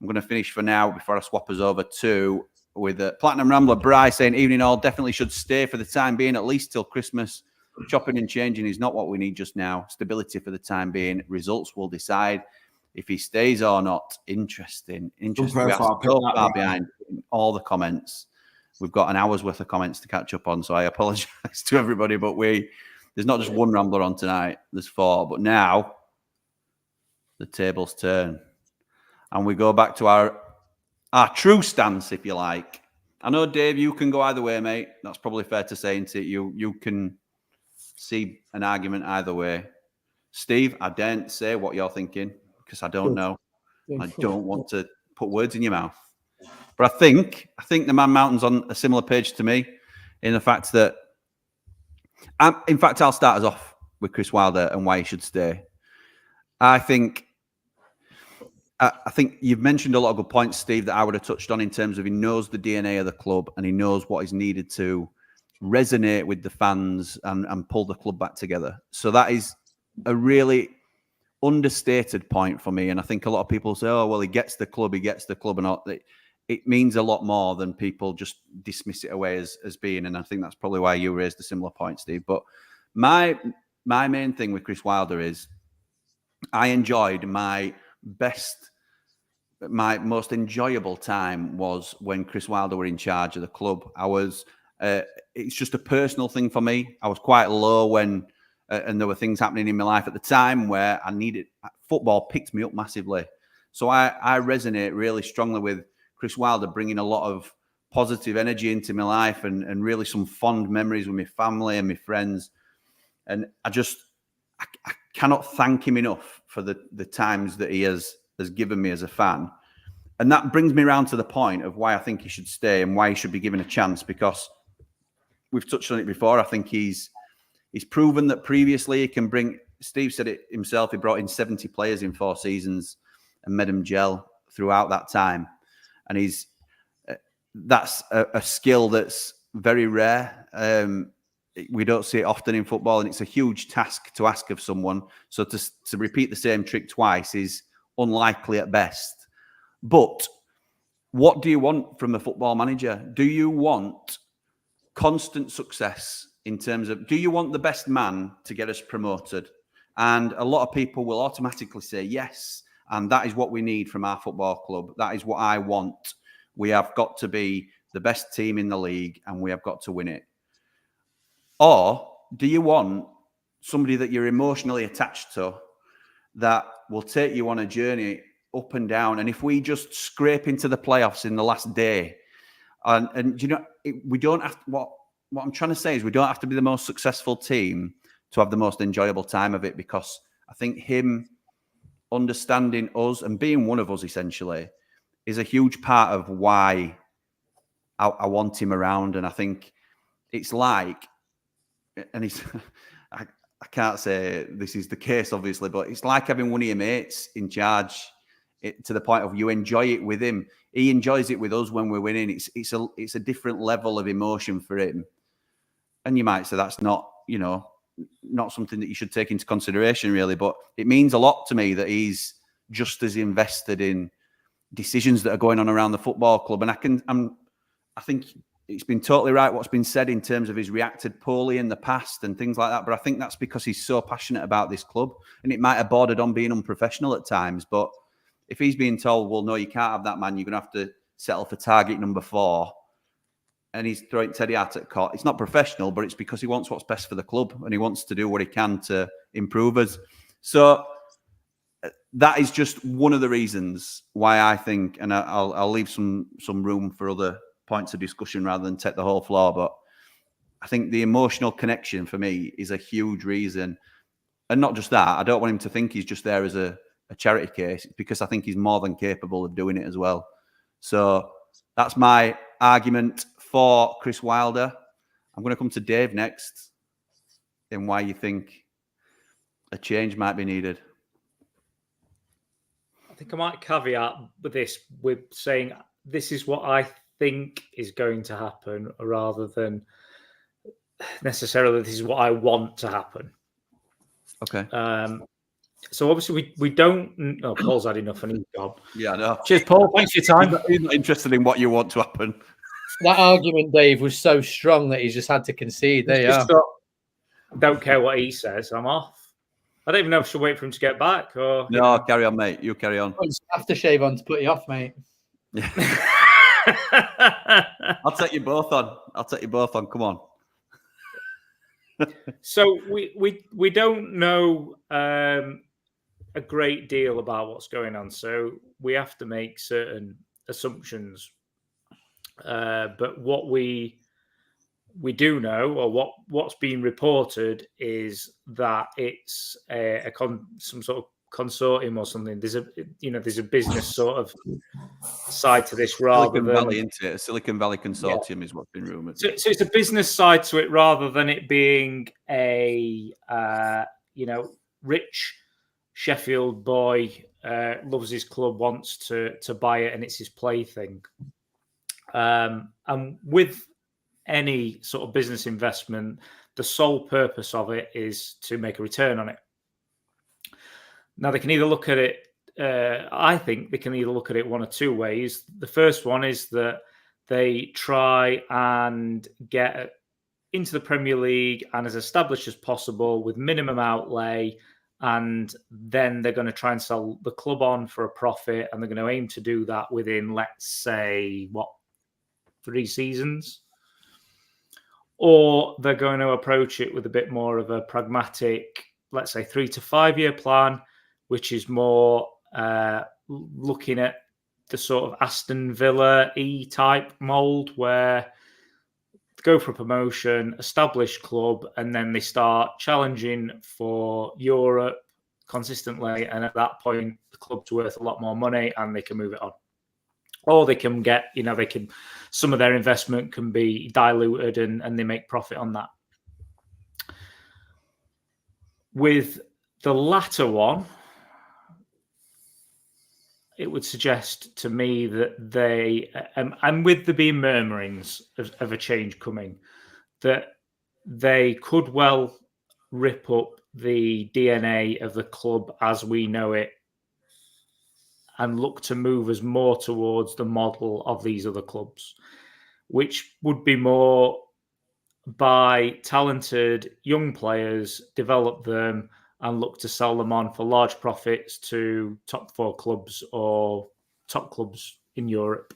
I'm going to finish for now before I swap us over to with Platinum Rambler Bry saying, evening all, definitely should stay for the time being, at least till Christmas. Chopping and changing is not what we need just now. Stability for the time being. Results will decide if he stays or not. Interesting. We are so far behind in all the comments. We've got an hour's worth of comments to catch up on, so I apologise to everybody, but there's not just one Rambler on tonight. There's 4, but now the tables turn. And we go back to our true stance, if you like. I know, Dave, you can go either way, mate. That's probably fair to say, isn't it? You can see an argument either way. Steve, I daren't say what you're thinking because I don't know. I don't want to put words in your mouth. But I think the Man Mountain's on a similar page to me in the fact that, in fact, I'll start us off with Chris Wilder and why he should stay. I think you've mentioned a lot of good points, Steve, that I would have touched on in terms of he knows the DNA of the club and he knows what is needed to resonate with the fans and pull the club back together. So that is a really understated point for me. And I think a lot of people say, oh, well, he gets the club. And all. It means a lot more than people just dismiss it away as being. And I think that's probably why you raised a similar point, Steve. But my main thing with Chris Wilder is I enjoyed my most enjoyable time was when Chris Wilder were in charge of the club. It's just a personal thing for me. I was quite low when, and there were things happening in my life at the time where I needed football picked me up massively. So I resonate really strongly with Chris Wilder bringing a lot of positive energy into my life and really some fond memories with my family and my friends. And I cannot thank him enough for the times that he has given me as a fan. And that brings me around to the point of why I think he should stay and why he should be given a chance, because we've touched on it before. I think he's proven that previously he can bring, Steve said it himself, he brought in 70 players in 4 seasons and made them gel throughout that time. And that's a skill that's very rare. We don't see it often in football, and it's a huge task to ask of someone. So to repeat the same trick twice is unlikely at best. But what do you want from a football manager? Do you want constant success in terms of, do you want the best man to get us promoted? And a lot of people will automatically say yes. And that is what we need from our football club. That is what I want. We have got to be the best team in the league and we have got to win it. Or do you want somebody that you're emotionally attached to that will take you on a journey up and down? And if we just scrape into the playoffs in the last day, and you know, we don't have to, what I'm trying to say is we don't have to be the most successful team to have the most enjoyable time of it, because I think him understanding us and being one of us essentially is a huge part of why I want him around. And I think it's like, and he's, I can't say this is the case, obviously, but it's like having one of your mates in charge to the point of you enjoy it with him. He enjoys it with us when we're winning. It's a different level of emotion for him. And you might say that's not, you know, not something that you should take into consideration really, but it means a lot to me that he's just as invested in decisions that are going on around the football club. And I think it's been totally right what's been said in terms of he's reacted poorly in the past and things like that. But I think that's because he's so passionate about this club, and it might have bordered on being unprofessional at times. But if he's being told, well, no, you can't have that man, you're going to have to settle for target number 4, and he's throwing Teddy Hart at court, it's not professional, but it's because he wants what's best for the club and he wants to do what he can to improve us. So that is just one of the reasons why I think, and I'll leave some room for other points of discussion rather than take the whole floor, but I think the emotional connection for me is a huge reason. And not just that, I don't want him to think he's just there as a charity case, because I think he's more than capable of doing it as well. So that's my argument for Chris Wilder. I'm going to come to Dave next and why you think a change might be needed. think I might caveat with this with saying this is what I think is going to happen, rather than necessarily this is what I want to happen. Okay. So obviously we don't. Oh, Paul's had enough and he's gone. Yeah, I know. Cheers, Paul. Thanks for your time. He's not interested in what you want to happen. That argument, Dave, was so strong that he's just had to concede. There you are. Don't care what he says. I'm off. I don't even know if I should wait for him to get back or. No, carry on, mate. You carry on. Aftershave on to put you off, mate. Yeah. I'll take you both on. Come on. So we don't know a great deal about what's going on, so we have to make certain assumptions. But what we do know, or what's being reported, is that it's some sort of consortium or something. There's a business sort of side to this, rather than Valley, isn't it? A Silicon Valley consortium is what's been rumored. So it's a business side to it, rather than it being a rich Sheffield boy loves his club, wants to buy it, and it's his plaything. And with any sort of business investment, the sole purpose of it is to make a return on it. Now, they can either look at it, I think they can either look at it one or two ways. The first one is that they try and get into the Premier League and as established as possible with minimum outlay, and then they're going to try and sell the club on for a profit, and they're going to aim to do that within, let's say, 3 seasons. Or they're going to approach it with a bit more of a pragmatic, let's say 3 to 5 year plan, which is more looking at the sort of Aston Villa type mold, where they go for a promotion, established club, and then they start challenging for Europe consistently. And at that point, the club's worth a lot more money and they can move it on. Or they can get, some of their investment can be diluted and they make profit on that. With the latter one, it would suggest to me that they, and with there being murmurings of a change coming, that they could well rip up the DNA of the club as we know it and look to move us more towards the model of these other clubs, which would be more by talented young players, develop them, and look to sell them on for large profits to top 4 clubs or top clubs in Europe.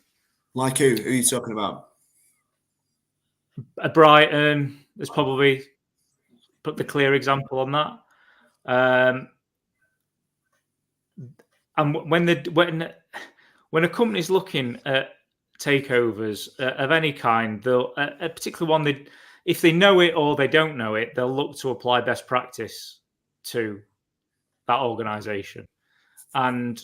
Like who? Who are you talking about? Brighton is probably put the clear example on that. And when a company's looking at takeovers of any kind, they'll a particular one, if they know it or they don't know it, they'll look to apply best practice to that organisation. And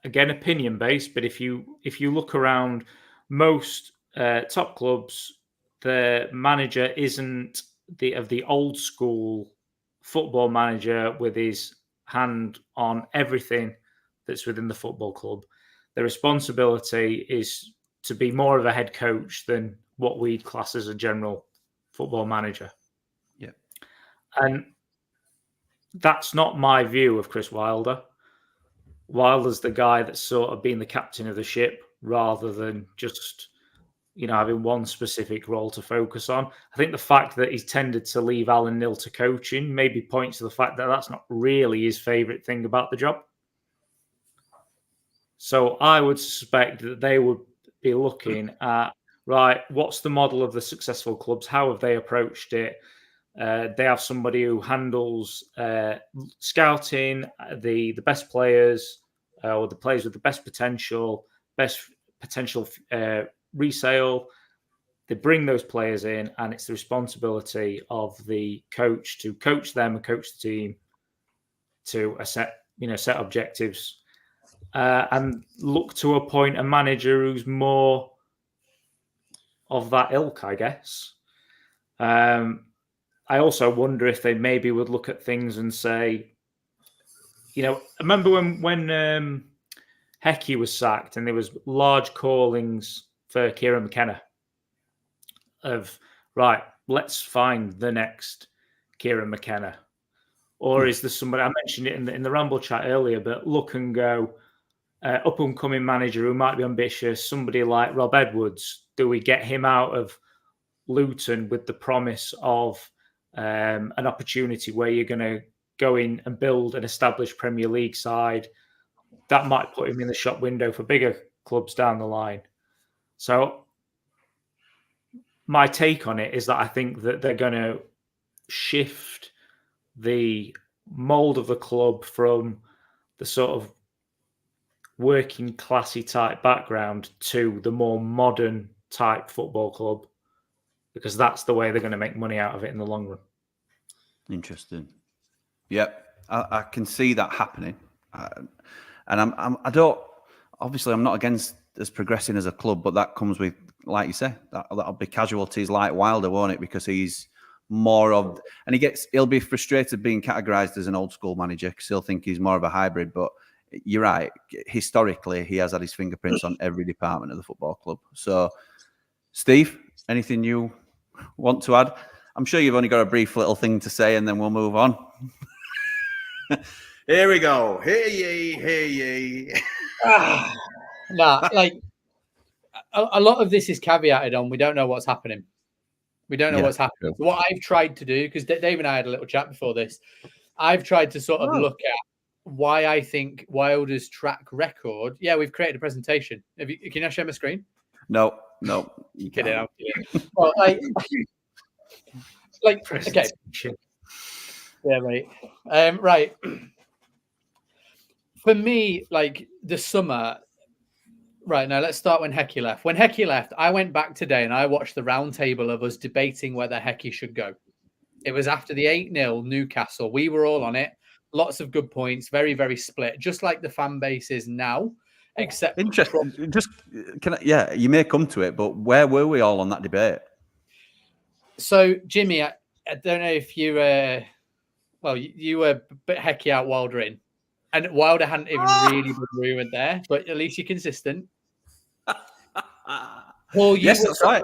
again, opinion based, but if you look around most top clubs, the manager isn't the old school football manager with his hand on everything that's within the football club. The responsibility is to be more of a head coach than what we'd class as a general football manager. Yeah. And that's not my view of Chris Wilder. Wilder's the guy that's sort of been the captain of the ship rather than just, having one specific role to focus on. I think the fact that he's tended to leave Alan Neil to coaching maybe points to the fact that that's not really his favourite thing about the job. So I would suspect that they would be looking at, right, what's the model of the successful clubs? How have they approached it? They have somebody who handles scouting, the best players, or the players with the best potential resale. They bring those players in, and it's the responsibility of the coach to coach them and coach the team to set objectives, and look to appoint a manager who's more of that ilk, I guess. I also wonder if they maybe would look at things and say, remember when Hecky was sacked, and there was large callings for Kieran McKenna of, right, let's find the next Kieran McKenna. Or is there somebody, I mentioned it in the Ramble chat earlier, but look and go, up-and-coming manager who might be ambitious, somebody like Rob Edwards, do we get him out of Luton with the promise of an opportunity where you're going to go in and build an established Premier League side? That might put him in the shop window for bigger clubs down the line. So my take on it is that I think that they're going to shift the mold of the club from the sort of working classy type background to the more modern type football club, because that's the way they're going to make money out of it in the long run. Interesting. Yep, I can see that happening, and I don't. Obviously, I'm not against us progressing as a club, but that comes with, like you say, that'll be casualties like Wilder, won't it? Because he's more of, and he'll be frustrated being categorized as an old school manager because he'll think he's more of a hybrid. But you're right. Historically, he has had his fingerprints on every department of the football club. So, Steve, anything you want to add? I'm sure you've only got a brief little thing to say, and then we'll move on. Here we go. Hear ye, hear ye. Like a lot of this is caveated on. We don't know what's happening. We don't know what's happening. So what I've tried to do, because Dave and I had a little chat before this, I've tried to sort of look at why I think Wilder's track record. Yeah, we've created a presentation. Can I share my screen? No. You kidding? I'm kidding. Well, okay. Yeah, mate. Right. For me, like the summer. Right, now let's start when Hecky left. When Hecky left, I went back today and I watched the round table of us debating whether Hecky should go. It was after the 8-0 Newcastle. We were all on it. Lots of good points. Very, very split. Just like the fan base is now. Except interesting. You may come to it, but where were we all on that debate? So, Jimmy, I don't know if you you were a bit Hecky out, Wilder in. And Wilder hadn't even really been rumored there, but at least you're consistent. Paul, yes, that's right.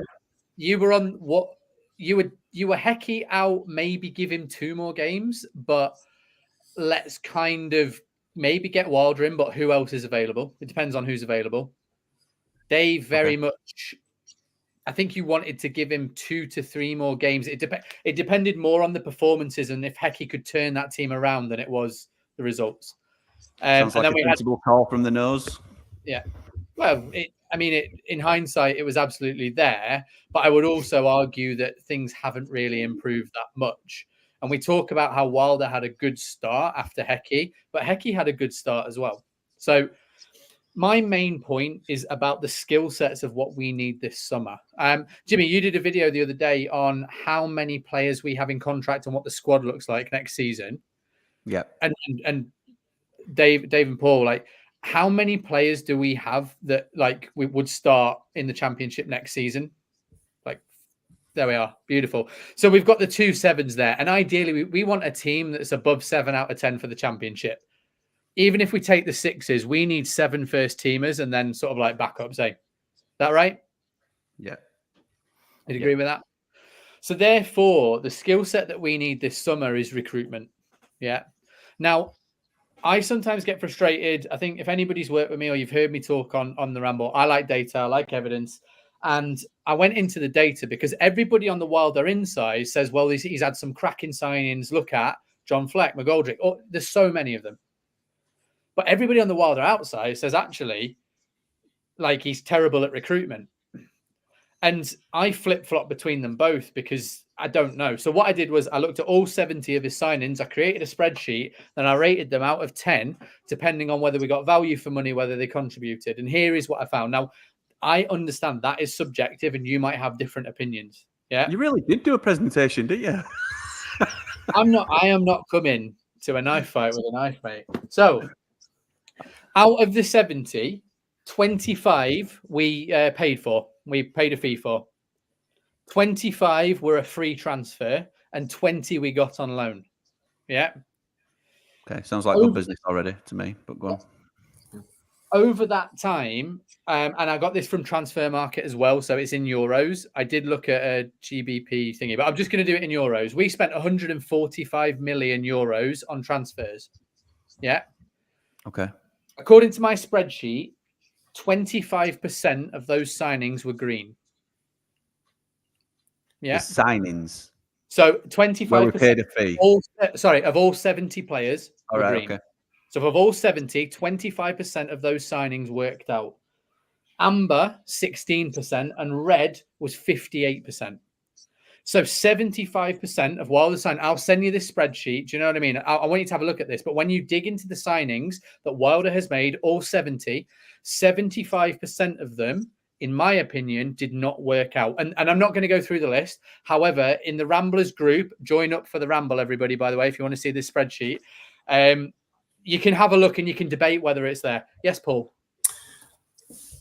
You were on what you were Hecky out, maybe give him 2 more games, but let's kind of maybe get Wilder in, but who else is available? It depends on who's available. Dave very much, I think you wanted to give him 2 to 3 more games. It depended more on the performances and if Hecky could turn that team around than it was the results. Sounds like a sensible call from the nose. Yeah. Well, in hindsight, it was absolutely there. But I would also argue that things haven't really improved that much. And we talk about how Wilder had a good start after Hecky, but Hecky had a good start as well. So my main point is about the skill sets of what we need this summer. Jimmy, you did a video the other day on how many players we have in contract and what the squad looks like next season. Yeah. And Dave and Paul, like, how many players do we have that like we would start in the championship next season? Like, there we are. Beautiful. So we've got the 2 7s there. And ideally, we want a team that's above 7 out of 10 for the championship. Even if we take the 6s, we need 7 first teamers and then sort of like backups. Is that right? Yeah. You'd agree with that? So therefore, the skill set that we need this summer is recruitment. Yeah. Now, I sometimes get frustrated. I think if anybody's worked with me or you've heard me talk on the Ramble, I like data, I like evidence. And I went into the data because everybody on the Wilder inside says, well, he's had some cracking signings. Look at John Fleck, McGoldrick. Oh, there's so many of them. But everybody on the Wilder outside says, actually, like, he's terrible at recruitment. And I flip-flop between them both because I don't know. So what I did was I looked at all 70 of his signings. I created a spreadsheet, and I rated them out of 10, depending on whether we got value for money, whether they contributed. And here is what I found. Now, I understand that is subjective, and you might have different opinions. Yeah, you really did do a presentation, didn't you? I am not coming to a knife fight with a knife, mate. So, out of the 70, 25 we paid for. We paid a fee for. 25 were a free transfer, and 20 we got on loan. Yeah. Okay, sounds like good business already to me, but go on. over that time, and I got this from Transfer Market as well, so it's in euros. I did look at a GBP thingy, but I'm just going to do it in euros. We spent 145 million euros on transfers. Yeah. Okay. According to my spreadsheet, 25% of those signings were green. Yeah. The signings. So 25%. Where we paid a fee. Of all 70 players All were right. green. Okay. So of all 70, 25% of those signings worked out. Amber, 16%, and red was 58%. So 75% of Wilder signed. I'll send you this spreadsheet. Do you know what I mean? I want you to have a look at this. But when you dig into the signings that Wilder has made, all 70, 75% of them, in my opinion, did not work out. And I'm not going to go through the list. However, in the Ramblers group, join up for the Ramble, everybody, by the way, if you want to see this spreadsheet. You can have a look and you can debate whether it's there. Yes, Paul?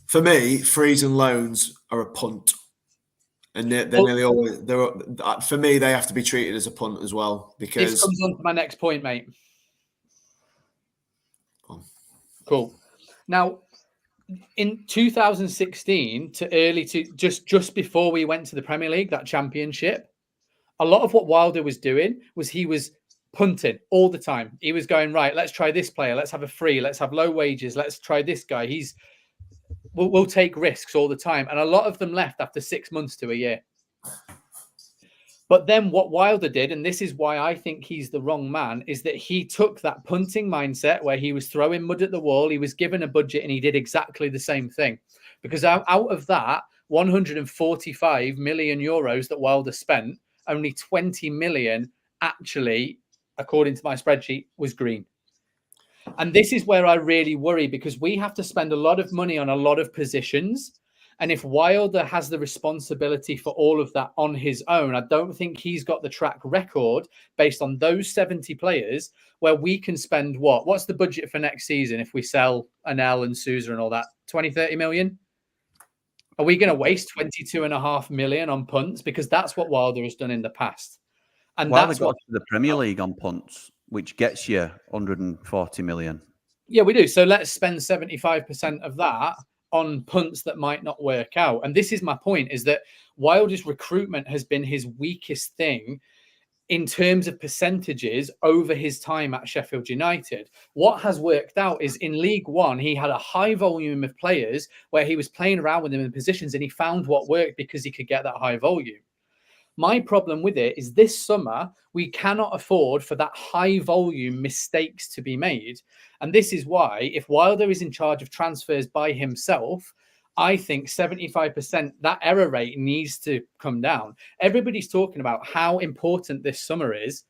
For me, frees and loans are a punt. And they're nearly always, for me, they have to be treated as a punt as well. Because this comes on to my next point, mate. Cool. Now, in 2016 to just before we went to the Premier League, that championship, a lot of what Wilder was doing was he was punting all the time. He was going, right, let's try this player. Let's have a free. Let's have low wages. Let's try this guy. We'll take risks all the time. And a lot of them left after 6 months to a year. But then what Wilder did, and this is why I think he's the wrong man, is that he took that punting mindset where he was throwing mud at the wall. He was given a budget and he did exactly the same thing. Because out of that 145 million euros that Wilder spent, only 20 million actually, according to my spreadsheet, was green. And this is where I really worry, because we have to spend a lot of money on a lot of positions. And if Wilder has the responsibility for all of that on his own, I don't think he's got the track record based on those 70 players where we can spend what's the budget for next season if we sell Anel and Sousa and all that? 20, 30 million? Are we going to waste 22.5 million on punts? Because that's what Wilder has done in the past. And Wilder that's got what to the Premier League on punts, which gets you 140 million. Yeah, we do. So let's spend 75% of that on punts that might not work out. And this is my point, is that Wilder's recruitment has been his weakest thing in terms of percentages over his time at Sheffield United. What has worked out is in League One, he had a high volume of players where he was playing around with them in positions and he found what worked because he could get that high volume. My problem with it is this summer, we cannot afford for that high volume mistakes to be made. And this is why, if Wilder is in charge of transfers by himself, I think 75%, that error rate needs to come down. Everybody's talking about how important this summer is.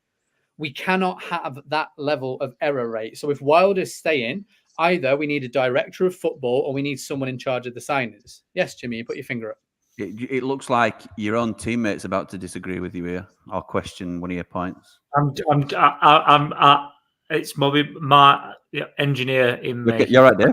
We cannot have that level of error rate. So if Wilder's staying, either we need a director of football or we need someone in charge of the signings. Yes, Jimmy, you put your finger up. It looks like your own teammate's about to disagree with you here. I'll question one of your points. It's probably my engineer in me. You're right there. I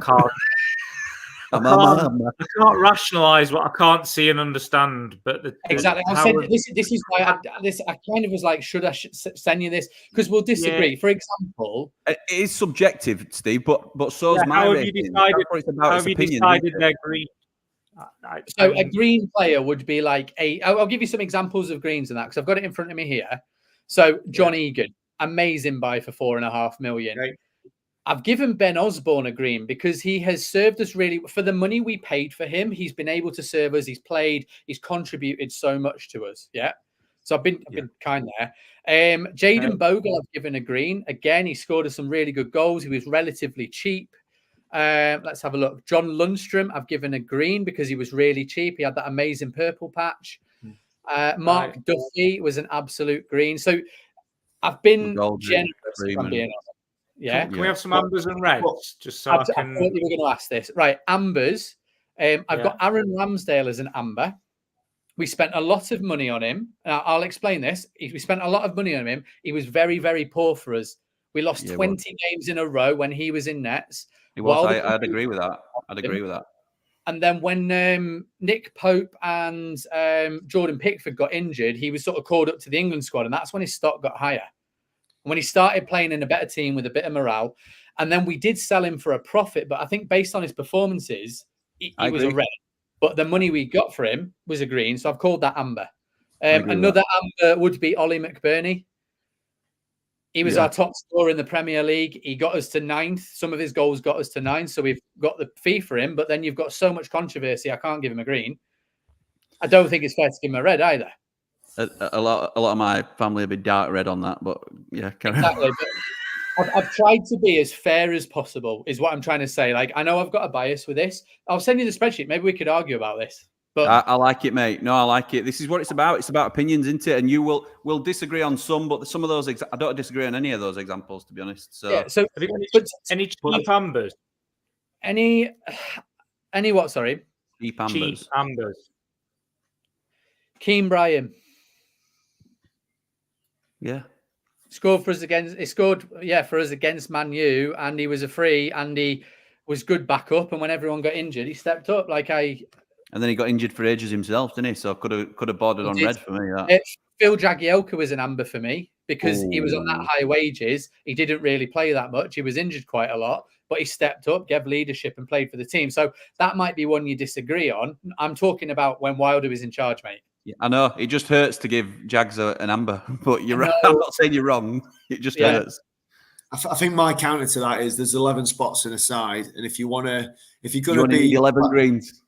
can't rationalise what I can't see and understand. But exactly, this is why I kind of was like, should I send you this? Because we'll disagree. Yeah. For example, it is subjective, Steve, but so's my how rating. Have you decided they're green? So a green player would be like I'll give you some examples of greens and that, because I've got it in front of me here. So John Egan, amazing buy for 4.5 million. Okay. I've given Ben Osborne a green because he has served us really for the money we paid for him. He's been able to serve us. He's played. He's contributed so much to us. Yeah. So I've been kind there. Jaden Bogle, I've given a green. Again, he scored us some really good goals. He was relatively cheap. Let's have a look. John Lundstrom, I've given a green because he was really cheap. He had that amazing purple patch. Mark Duffy was an absolute green. So I've been generous. If I'm being honest. Yeah. Can we have some ambers and reds? Just so I can. I thought you were going to ask this. Right. Ambers. I've got Aaron Ramsdale as an amber. We spent a lot of money on him. I'll explain this. We spent a lot of money on him. He was very, very poor for us. We lost 20 games in a row when he was in nets. He was. I'd agree with that. And then when Nick Pope and Jordan Pickford got injured, he was sort of called up to the England squad, and that's when his stock got higher. When he started playing in a better team with a bit of morale. And then we did sell him for a profit, but I think based on his performances, he was a red. But the money we got for him was a green, so I've called that amber. Another amber would be Ollie McBurney. He was our top scorer in the Premier League. He got us to 9th. Some of his goals got us to 9th, so we've got the fee for him. But then you've got so much controversy, I can't give him a green. I don't think it's fair to give him a red either. A lot of my family have been dark red on that, but yeah, exactly. But I've tried to be as fair as possible, is what I'm trying to say. Like, I know I've got a bias with this. I'll send you the spreadsheet. Maybe we could argue about this. But I like it, mate. No, I like it. This is what it's about. It's about opinions, isn't it? And you will disagree on some, but some of those I don't disagree on any of those examples, to be honest. So, yeah. So, have you got any cheap ambers? Any what? Sorry, cheap ambers. Cheap ambers. Keane Bryan. Yeah. Scored for us against Man U, and he was a free, and he was good backup. And when everyone got injured, he stepped up. And then he got injured for ages himself, didn't he? So could have bordered on red for me. That. Phil Jagielka was an amber for me because he was on that high wages. He didn't really play that much. He was injured quite a lot, but he stepped up, gave leadership, and played for the team. So that might be one you disagree on. I'm talking about when Wilder was in charge, mate. Yeah, I know. It just hurts to give Jags an amber, but you're right. I'm not saying you're wrong. It just hurts. I think my counter to that is there's 11 spots in a side, and if you're going to be 11 greens.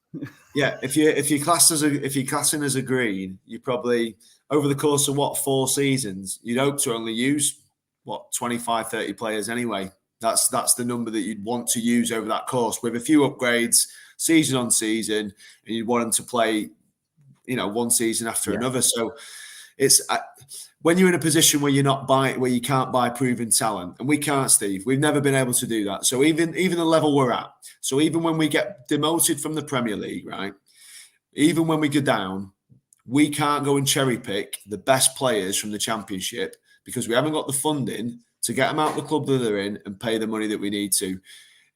Yeah, if you're classing as a green, you probably over the course of 4 seasons, you'd hope to only use 25, 30 players anyway. That's the number that you'd want to use over that course with a few upgrades season on season, and you'd want them to play, one season after another. So it's when you're in a position where where you can't buy proven talent, and we can't, Steve. We've never been able to do that. So even the level we're at, so even when we get demoted from the Premier League, right? Even when we go down, we can't go and cherry pick the best players from the Championship because we haven't got the funding to get them out of the club that they're in and pay the money that we need to.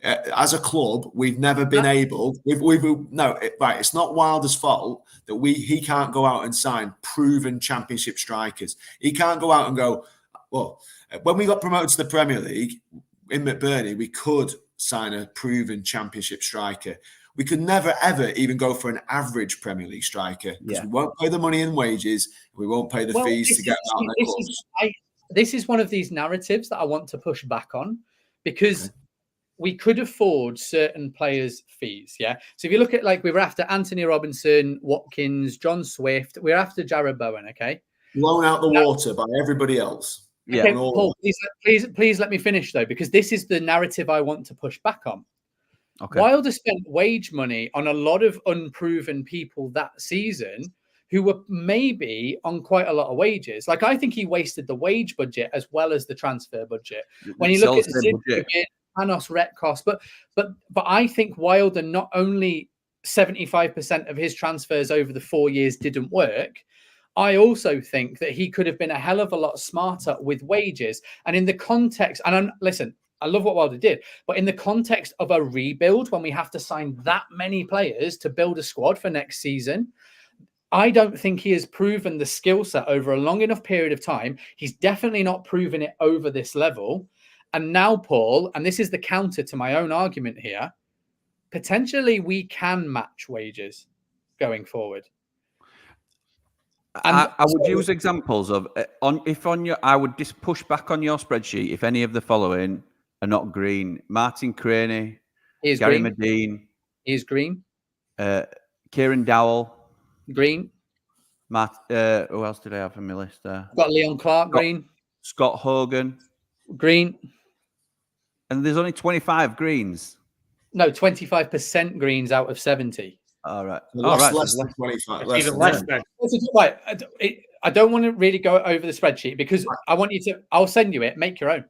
As a club, we've never been able. It's not Wilder's fault that he can't go out and sign proven Championship strikers. He can't go out and go, well, when we got promoted to the Premier League in McBurney, we could sign a proven Championship striker. We could never, ever even go for an average Premier League striker because we won't pay the money in wages. We won't pay the fees to get them out of their clubs. This is one of these narratives that I want to push back on because we could afford certain players' fees. Yeah. So if you look at we were after Anthony Robinson, Watkins, John Swift, we're after Jared Bowen. Okay. Blown out the water by everybody else. Yeah. Okay, Paul, please let me finish though, because this is the narrative I want to push back on. Okay. Wilder spent wage money on a lot of unproven people that season who were maybe on quite a lot of wages. I think he wasted the wage budget as well as the transfer budget. When you look at Panos Retkos, but I think Wilder, not only 75% of his transfers over the 4 years didn't work, I also think that he could have been a hell of a lot smarter with wages. And in the context, listen, I love what Wilder did, but in the context of a rebuild, when we have to sign that many players to build a squad for next season, I don't think he has proven the skill set over a long enough period of time. He's definitely not proven it over this level. And now, Paul, and this is the counter to my own argument here, potentially we can match wages going forward. And I would use examples of I would just push back on your spreadsheet if any of the following are not green. Martin Craney, Gary Medine. He is green. Kieran Dowell. Green. Who else did I have on my list there? Got Leon Clark, green. Scott Hogan. Green. And there's only 25 greens. No, 25% greens out of 70. All right. Less than 25. Even less than. Right. I don't want to really go over the spreadsheet because I want you to. I'll send you it. Make your own.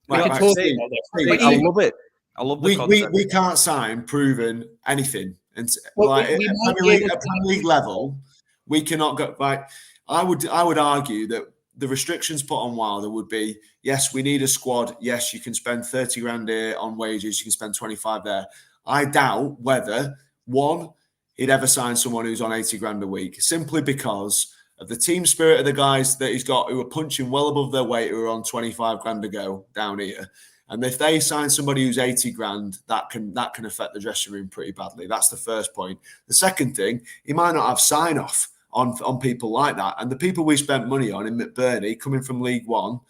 We can talk about this. I love it. I love the concept. We can't sign proven anything, and at Premier League level, we cannot go. I would argue that the restrictions put on Wilder would be, yes, we need a squad. Yes, you can spend 30 grand here on wages. You can spend 25 there. I doubt whether he'd ever sign someone who's on 80 grand a week, simply because of the team spirit of the guys that he's got who are punching well above their weight, who are on 25 grand to go down here. And if they sign somebody who's 80 grand, that can affect the dressing room pretty badly. That's the first point. The second thing, he might not have sign off on people like that. And the people we spent money on in McBurney coming from League One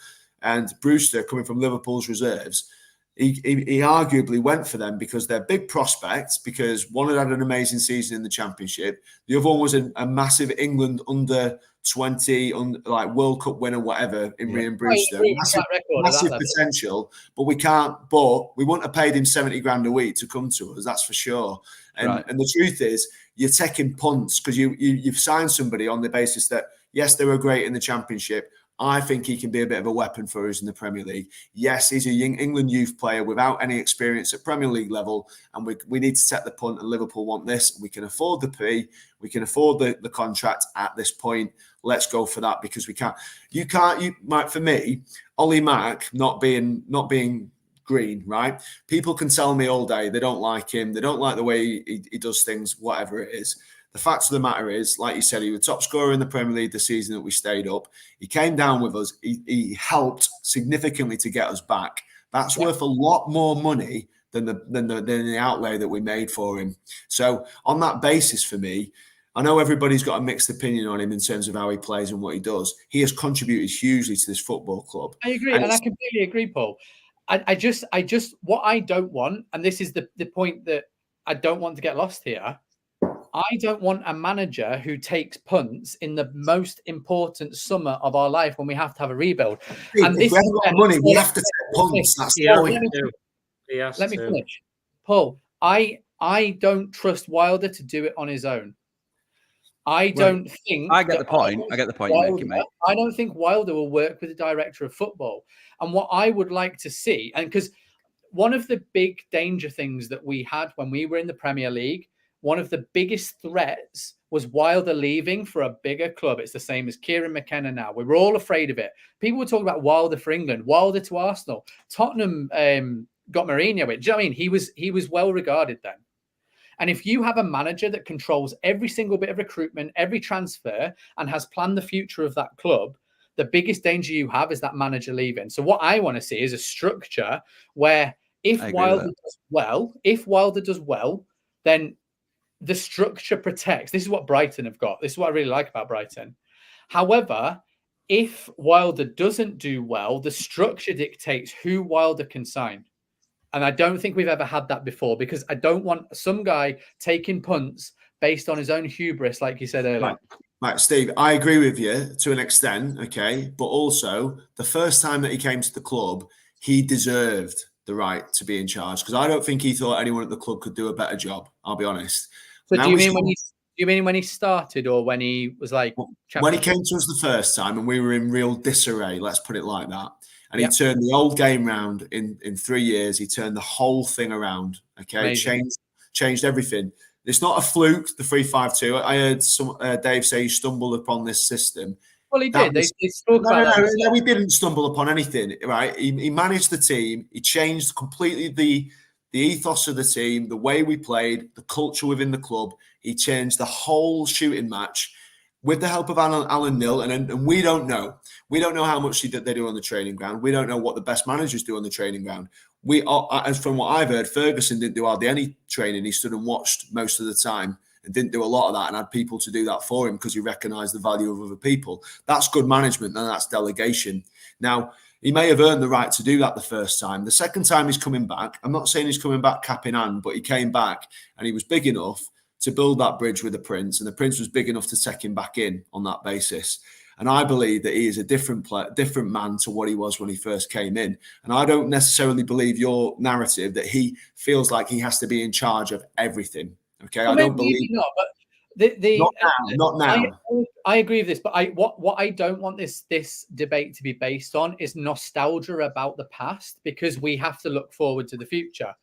and Brewster coming from Liverpool's reserves, he arguably went for them because they're big prospects, because one had an amazing season in the Championship. The other one was a massive England under 20, like World Cup winner, whatever, in Ryan Brewster. Massive potential, but we wouldn't have paid him 70 grand a week to come to us, that's for sure. And the truth is, you're taking punts because you've signed somebody on the basis that, yes, they were great in the Championship. I think he can be a bit of a weapon for us in the Premier League. Yes, he's a young England youth player without any experience at Premier League level, and we need to take the punt, and Liverpool want this. We can afford the fee. We can afford the contract at this point. Let's go for that, because we can't. For me, Ollie Mack not being green, right? People can tell me all day they don't like him. They don't like the way he does things, whatever it is. The fact of the matter is, like you said, he was top scorer in the Premier League the season that we stayed up. He came down with us. He helped significantly to get us back. That's worth a lot more money than the outlay that we made for him. So on that basis, for me, I know everybody's got a mixed opinion on him in terms of how he plays and what he does. He has contributed hugely to this football club. I agree, and I completely agree, Paul. I just what I don't want, and this is the point that I don't want to get lost here. I don't want a manager who takes punts in the most important summer of our life when we have to have a rebuild. And this is money. We have to take punts. That's let me finish, Paul. I don't trust Wilder to do it on his own. I don't think. I get the point. I get the point you're making, mate. I don't think Wilder will work with the director of football. And what I would like to see, and because one of the big danger things that we had when we were in the Premier League, one of the biggest threats was Wilder leaving for a bigger club. It's the same as Kieran McKenna now. We were all afraid of it. People were talking about Wilder for England, Wilder to Arsenal. Tottenham got Mourinho. Do you know what I mean? He was well regarded then. And if you have a manager that controls every single bit of recruitment, every transfer, and has planned the future of that club, the biggest danger you have is that manager leaving. So what I want to see is a structure where if Wilder does well, then the structure protects. This is what Brighton have got. This is what I really like about Brighton. However, if Wilder doesn't do well, the structure dictates who Wilder can sign. And I don't think we've ever had that before, because I don't want some guy taking punts based on his own hubris, like you said earlier. Right, Steve, I agree with you to an extent, okay? But also, the first time that he came to the club, he deserved the right to be in charge, because I don't think he thought anyone at the club could do a better job, I'll be honest. So do you mean when he started, or when he was like... When he came to us the first time and we were in real disarray, let's put it like that. And he turned the old game round in 3 years. He turned the whole thing around, okay? Changed everything. It's not a fluke, the 3-5-2. I heard Dave say he stumbled upon this system. Well, he did. They spoke about that. No, we didn't stumble upon anything, right? He managed the team. He changed completely the ethos of the team, the way we played, the culture within the club. He changed the whole shooting match with the help of Alan Nill. And we don't know. We don't know how much they do on the training ground. We don't know what the best managers do on the training ground. As from what I've heard, Ferguson didn't do hardly any training. He stood and watched most of the time and didn't do a lot of that, and had people to do that for him because he recognised the value of other people. That's good management, and that's delegation. Now, he may have earned the right to do that the first time. The second time he's coming back, I'm not saying he's coming back cap in hand, but he came back and he was big enough to build that bridge with the Prince, and the Prince was big enough to take him back in on that basis. And I believe that he is a different man to what he was when he first came in. And I don't necessarily believe your narrative that he feels like he has to be in charge of everything. Okay, well, I don't believe not, but not now. I agree with this, but what I don't want this debate to be based on is nostalgia about the past, because we have to look forward to the future.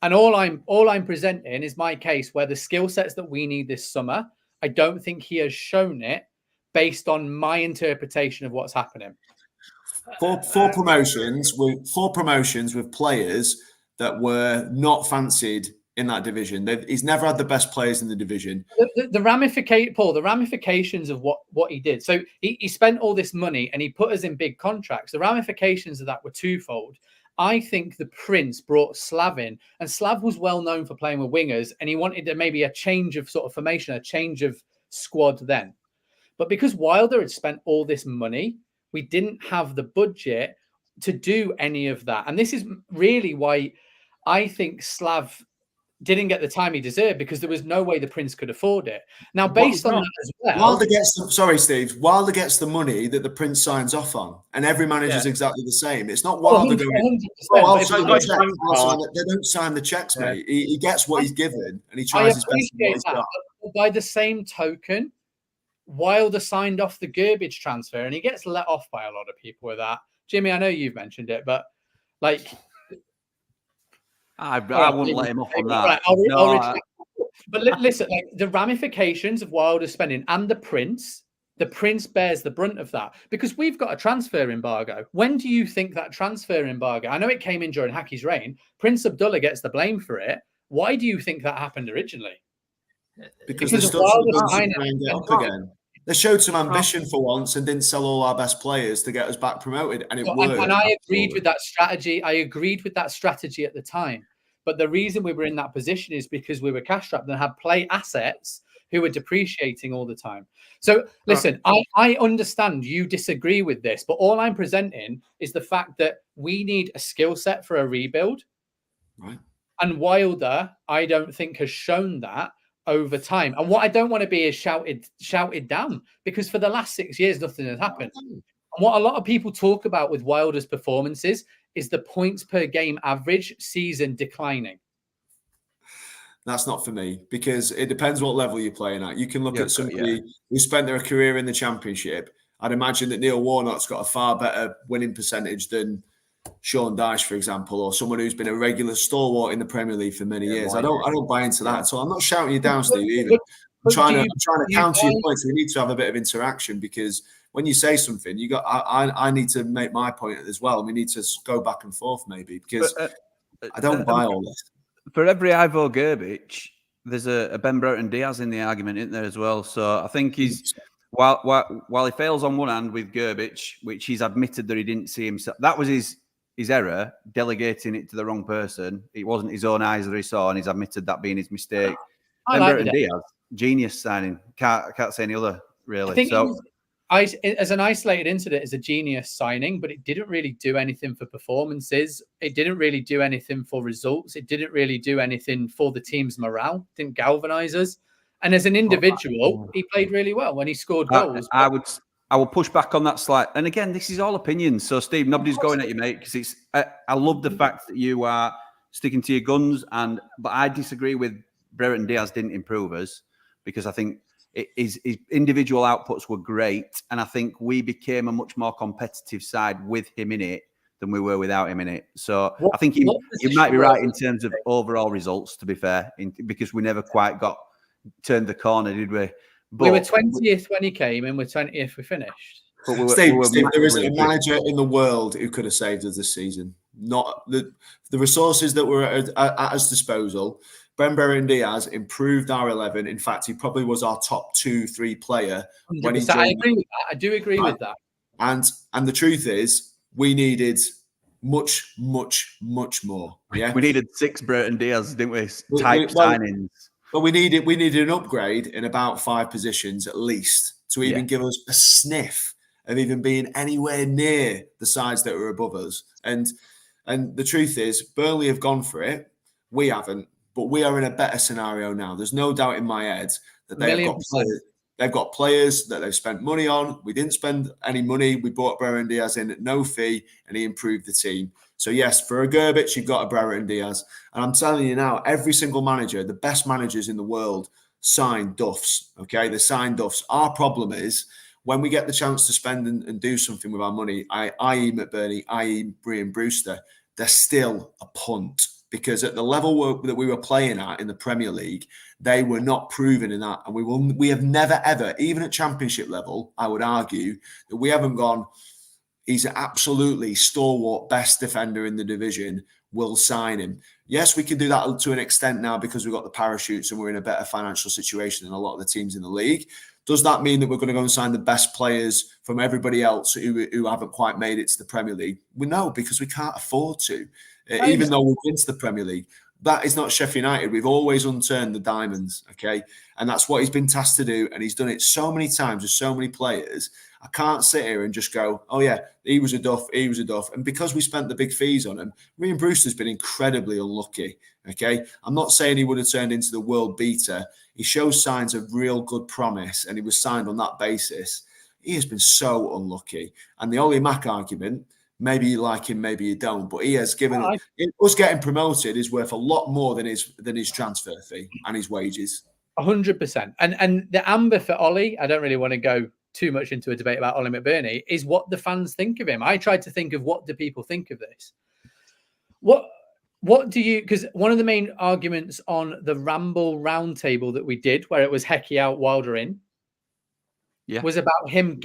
And all I'm presenting is my case where the skill sets that we need this summer, I don't think he has shown it based on my interpretation of what's happening. Four promotions with players that were not fancied in that division. He's never had the best players in the division. The ramifications of what he did. So he spent all this money and he put us in big contracts. The ramifications of that were twofold. I think the Prince brought Slav in, and Slav was well known for playing with wingers, and he wanted maybe a change of sort of formation, a change of squad then. But because Wilder had spent all this money, we didn't have the budget to do any of that. And this is really why I think Slav didn't get the time he deserved, because there was no way the Prince could afford it. Now, based on that as well, Wilder gets Wilder gets the money that the Prince signs off on, and every manager is exactly the same. It's not Wilder going. I'll sign the check. They don't sign the checks, mate. He gets what he's given, and he tries his best. What he's got. But by the same token, Wilder signed off the Gerbich transfer, and he gets let off by a lot of people with that. Jimmy, I know you've mentioned it, but like. I wouldn't let him off on that. Right, but listen, like the ramifications of Wilder spending and the Prince bears the brunt of that, because we've got a transfer embargo. When do you think that transfer embargo? I know it came in during Haki's reign. Prince Abdullah gets the blame for it. Why do you think that happened originally? Because they stood and get up again. They showed some ambition for once and didn't sell all our best players to get us back promoted, and it worked. And I agreed with that strategy. I agreed with that strategy at the time. But the reason we were in that position is because we were cash strapped and had play assets who were depreciating all the time. So listen, I understand you disagree with this, but all I'm presenting is the fact that we need a skill set for a rebuild. Right. And Wilder, I don't think, has shown that over time. And what I don't want to be is shouted down, because for the last 6 years, nothing has happened. And what a lot of people talk about with Wilder's performances is the points per game average season declining. That's not for me, because it depends what level you're playing at. You can look at somebody who spent their career in the Championship. I'd imagine that Neil Warnock's got a far better winning percentage than Sean Dyche, for example, or someone who's been a regular stalwart in the Premier League for many years. I don't buy into that at all. I'm not shouting you down, Steve, either. I'm trying to counter your points. We need to have a bit of interaction, because when you say something, I need to make my point as well. We need to go back and forth, maybe, because I don't buy all this. For every Ivo Gerbich, there's a Ben Brereton Diaz in the argument, isn't there, as well? So I think he's while he fails on one hand with Gerbich, which he's admitted that he didn't see himself. That was his error, delegating it to the wrong person. It wasn't his own eyes that he saw, and he's admitted that being his mistake. Ben Brereton Diaz, genius signing. Can't say any other, really. I think as an isolated incident, is a genius signing, but it didn't really do anything for performances. It didn't really do anything for results. It didn't really do anything for the team's morale. It didn't galvanize us. And as an individual, he played really well when he scored goals. I will push back on that slight. And again, this is all opinions. So, Steve, nobody's going at you, mate, because I love the fact that you are sticking to your guns. But I disagree with Brereton Diaz didn't improve us, because I think his individual outputs were great, and I think we became a much more competitive side with him in it than we were without him in it. So I think you might be right in terms of overall results, to be fair, because we never quite turned the corner, did we? But we were 20th when he came, and we're 20th we finished. Steve, there isn't a manager in the world who could have saved us this season. Not the resources that were at his disposal. Ben Brereton Diaz improved our 11. In fact, he probably was our top 2-3 player when he joined. I agree with that. I do agree with that. And the truth is, we needed much, much, much more. Yeah, we needed 6 Brereton Diaz, didn't we? Signings. But we needed an upgrade in about 5 positions at least to even give us a sniff of even being anywhere near the sides that were above us. And the truth is, Burnley have gone for it. We haven't. But we are in a better scenario now. There's no doubt in my head that they've got players that they've spent money on. We didn't spend any money. We brought Brereton Diaz in at no fee, and he improved the team. So yes, for a Gerbich, you've got a Brereton Diaz. And I'm telling you now, every single manager, the best managers in the world, sign duffs. Okay, they sign duffs. Our problem is when we get the chance to spend and do something with our money, i.e. McBurney, i.e. Brian Brewster, they're still a punt. Because at the level that we were playing at in the Premier League, they were not proven in that. And we have never, ever, even at Championship level, I would argue, that we haven't gone, he's an absolutely stalwart best defender in the division, we'll sign him. Yes, we can do that to an extent now because we've got the parachutes and we're in a better financial situation than a lot of the teams in the league. Does that mean that we're going to go and sign the best players from everybody else who haven't quite made it to the Premier League? We know, because we can't afford to, even though we've been to the Premier League. That is not Sheffield United. We've always unturned the diamonds, okay? And that's what he's been tasked to do, and he's done it so many times with so many players. I can't sit here and just go, oh, yeah, he was a duff. And because we spent the big fees on him, Ryan Brewster's been incredibly unlucky, okay? I'm not saying he would have turned into the world beater. He shows signs of real good promise, and he was signed on that basis. He has been so unlucky. And the Ollie Mack argument, maybe you like him, maybe you don't, but he has given us getting promoted is worth a lot more than his transfer fee and his wages. 100%. And the amber for Ollie, I don't really want to go too much into a debate about Ollie McBurney, is what the fans think of him. I tried to think of, what do people think of this? What do you, because one of the main arguments on the Ramble roundtable that we did, where it was Hecky out, Wilder in, was about him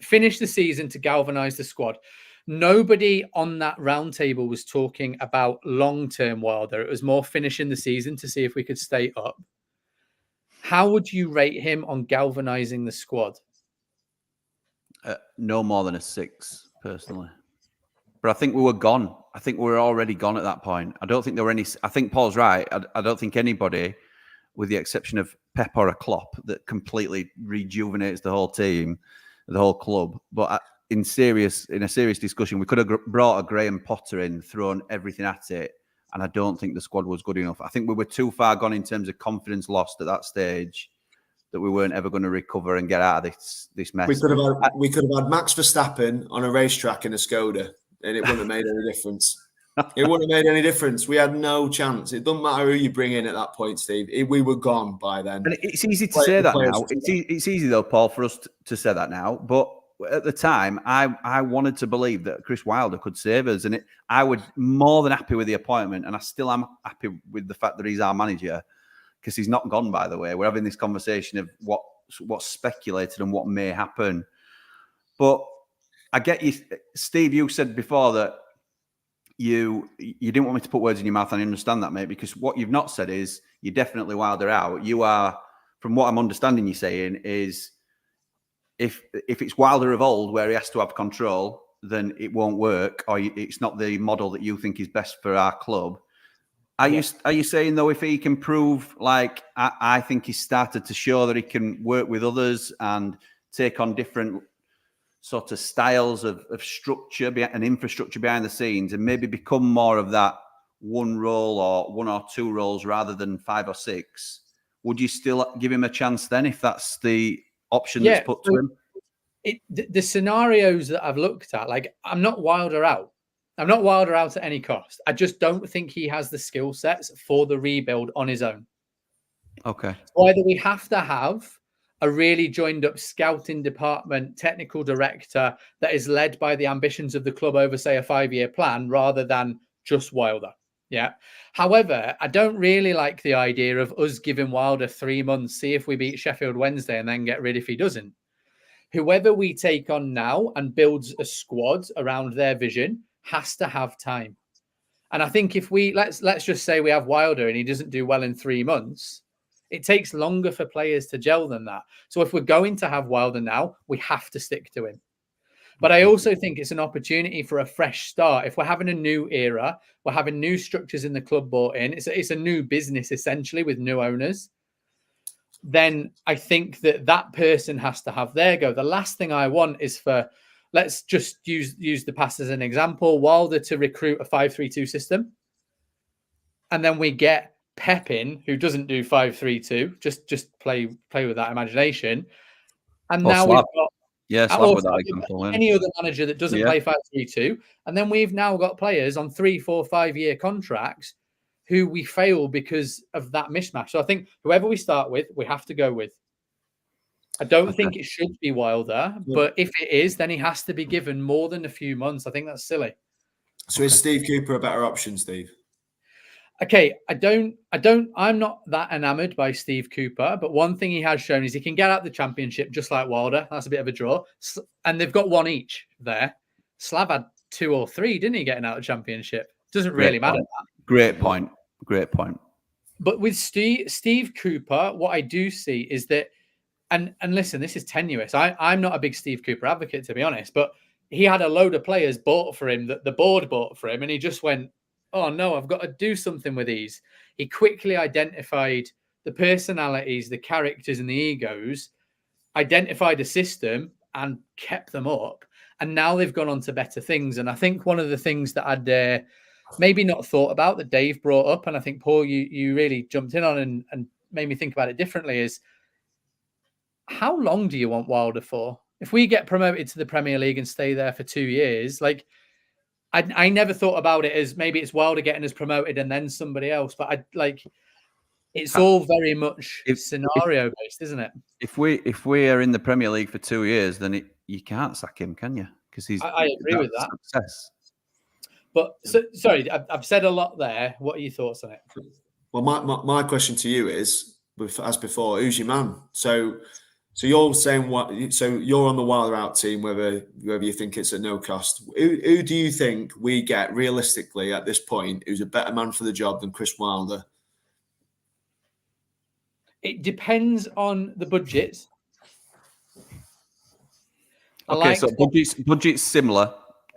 finish the season to galvanize the squad. Nobody on that roundtable was talking about long-term Wilder. It was more finishing the season to see if we could stay up. How would you rate him on galvanizing the squad? No more than a 6, personally. But I think we were gone. I think we were already gone at that point. I don't think there were any. I think Paul's right. I don't think anybody, with the exception of Pep or a Klopp, that completely rejuvenates the whole team, the whole club. But in a serious discussion, we could have brought a Graham Potter in, thrown everything at it, and I don't think the squad was good enough. I think we were too far gone in terms of confidence lost at that stage, that we weren't ever going to recover and get out of this mess. We could have had Max Verstappen on a racetrack in a Skoda, and it wouldn't have made any difference. It wouldn't have made any difference. We had no chance. It doesn't matter who you bring in at that point, Steve. We were gone by then. And it's easy to say that now. It's easy, though, Paul, for us to say that now. But at the time, I wanted to believe that Chris Wilder could save us. And I was more than happy with the appointment. And I still am happy with the fact that he's our manager, because he's not gone, by the way. We're having this conversation of what's speculated and what may happen. But I get you, Steve, you said before that you didn't want me to put words in your mouth, and I understand that, mate, because what you've not said is you're definitely Wilder out. You are, from what I'm understanding you saying, is if it's Wilder of old where he has to have control, then it won't work, or it's not the model that you think is best for our club. Are you saying, though, if he can prove, like I think he's started to show that he can work with others and take on different sort of styles of structure and infrastructure behind the scenes, and maybe become more of that one role or one or two roles rather than 5 or 6, would you still give him a chance then, if that's the option that's put to him? The scenarios that I've looked at, like, I'm not Wilder out. I'm not Wilder out at any cost. I just don't think he has the skill sets for the rebuild on his own. Okay. So either we have to have a really joined up scouting department, technical director that is led by the ambitions of the club over, say, a 5-year plan, rather than just Wilder. Yeah. However, I don't really like the idea of us giving Wilder 3 months, see if we beat Sheffield Wednesday, and then get rid if he doesn't. Whoever we take on now and builds a squad around their vision has to have time. And I think if we let's just say we have Wilder and he doesn't do well in 3 months, it takes longer for players to gel than that. So if we're going to have Wilder now, we have to stick to him. But I also think it's an opportunity for a fresh start. If we're having a new era, we're having new structures in the club bought in, it's a new business essentially with new owners, then I think that person has to have their go. The last thing I want is for, let's just use the past as an example, Wilder to recruit a 5-3-2 system. And then we get Pep in, who doesn't do 5-3-2, just play with that imagination. And now we've got Slav with that example, any other manager that doesn't play 5-3-2. And then we've now got players on 3, 4, 5-year contracts who we fail because of that mismatch. So I think whoever we start with, we have to go with. I don't think it should be Wilder, but if it is, then he has to be given more than a few months. I think that's silly. So is Steve Cooper a better option, Steve? Okay, I'm not that enamored by Steve Cooper, but one thing he has shown is he can get out the Championship just like Wilder. That's a bit of a draw. And they've got one each there. Slav had 2 or 3, didn't he, getting out of the Championship? Doesn't really matter. Great point. But with Steve Cooper, what I do see is that And listen, this is tenuous. I'm not a big Steve Cooper advocate, to be honest, but he had a load of players bought for him that the board bought for him, and he just went, "Oh no, I've got to do something with these." He quickly identified the personalities, the characters, and the egos, identified a system, and kept them up. And now they've gone on to better things. And I think one of the things that I'd maybe not thought about that Dave brought up, and I think Paul, you really jumped in on and made me think about it differently, is how long do you want Wilder for? If we get promoted to the Premier League and stay there for 2 years, like I never thought about it as maybe it's Wilder getting us promoted and then somebody else, but it's all very much scenario based, isn't it? If we are in the Premier League for 2 years, then you can't sack him, can you? Because I agree with that. Success. But sorry, I've said a lot there. What are your thoughts on it? Well, my question to you is, as before, who's your man? So you're saying what? So you're on the Wilder out team, whether you think it's at no cost. Who do you think we get realistically at this point who's a better man for the job than Chris Wilder? It depends on the budgets. Okay, so budget's similar.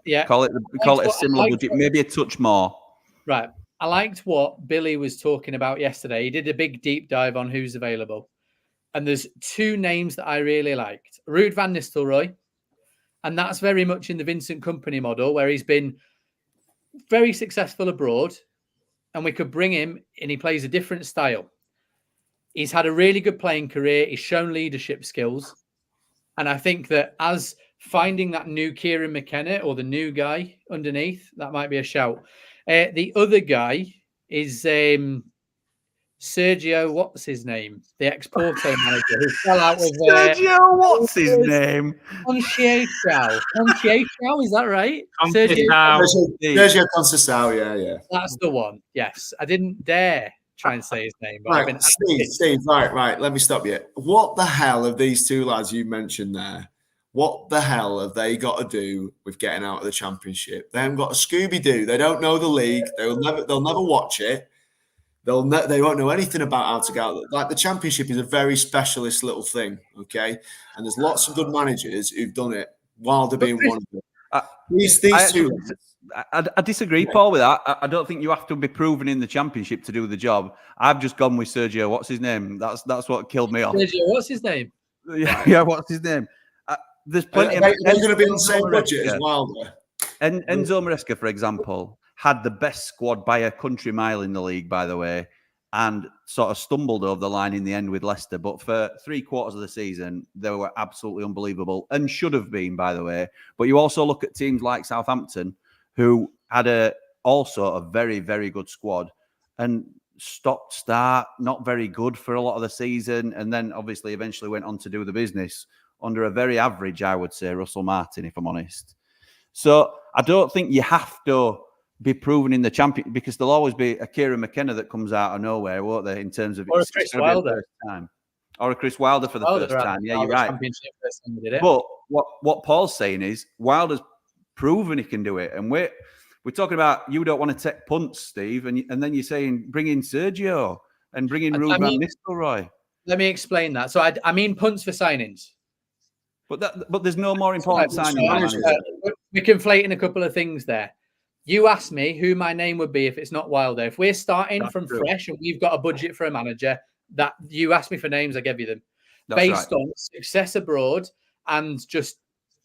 Yeah, call it a similar budget, maybe a touch more. Right. I liked what Billy was talking about yesterday. He did a big deep dive on who's available. And there's 2 names that I really liked. Ruud van Nistelrooy. And that's very much in the Vincent Kompany model, where he's been very successful abroad. And we could bring him and he plays a different style. He's had a really good playing career. He's shown leadership skills. And I think that as finding that new Kieran McKenna or the new guy underneath, that might be a shout. The other guy is Sergio, what's his name? The ex-Porto manager who fell out with Sergio, what's his name? Conceição, is that right? Sergio Conceição, yeah. That's the one. Yes, I didn't dare try and say his name. But right, Steve, right. Let me stop you. What the hell have these 2 lads you mentioned there? What the hell have they got to do with getting out of the Championship? They haven't got a Scooby-Doo. They don't know the league. They'll never watch it. They won't know anything about how to get out. Like, the Championship is a very specialist little thing, okay? And there's lots of good managers who've done it. Wilder being one of them. These 2. I disagree, Paul, with that. I don't think you have to be proven in the Championship to do the job. I've just gone with Sergio. What's his name? That's what killed me off. Sergio, what's his name? Yeah, what's his name? There's plenty of... They're going to be on the same budget as Wilder. And Enzo Maresca, for example, had the best squad by a country mile in the league, by the way, and sort of stumbled over the line in the end with Leicester. But for 3/4 of the season, they were absolutely unbelievable and should have been, by the way. But you also look at teams like Southampton, who had also a very, very good squad and start, not very good for a lot of the season. And then obviously eventually went on to do the business under a very average, I would say, Russell Martin, if I'm honest. So I don't think you have to be proven in the champion, because there'll always be a Kieran McKenna that comes out of nowhere, won't there, in terms of... Or a Chris Wilder. Or a Chris Wilder for the first time. Yeah, you're right. But what Paul's saying is Wilder's proven he can do it. And we're talking about you don't want to take punts, Steve, and then you're saying bring in Sergio and bring in Ruud van Nistelrooy. Let me explain that. So I mean punts for signings. But there's no more important signing. We're conflating a couple of things there. You asked me who my name would be if it's not Wilder. If we're starting from fresh and we've got a budget for a manager, that you asked me for names, I gave you them. Based on success abroad and just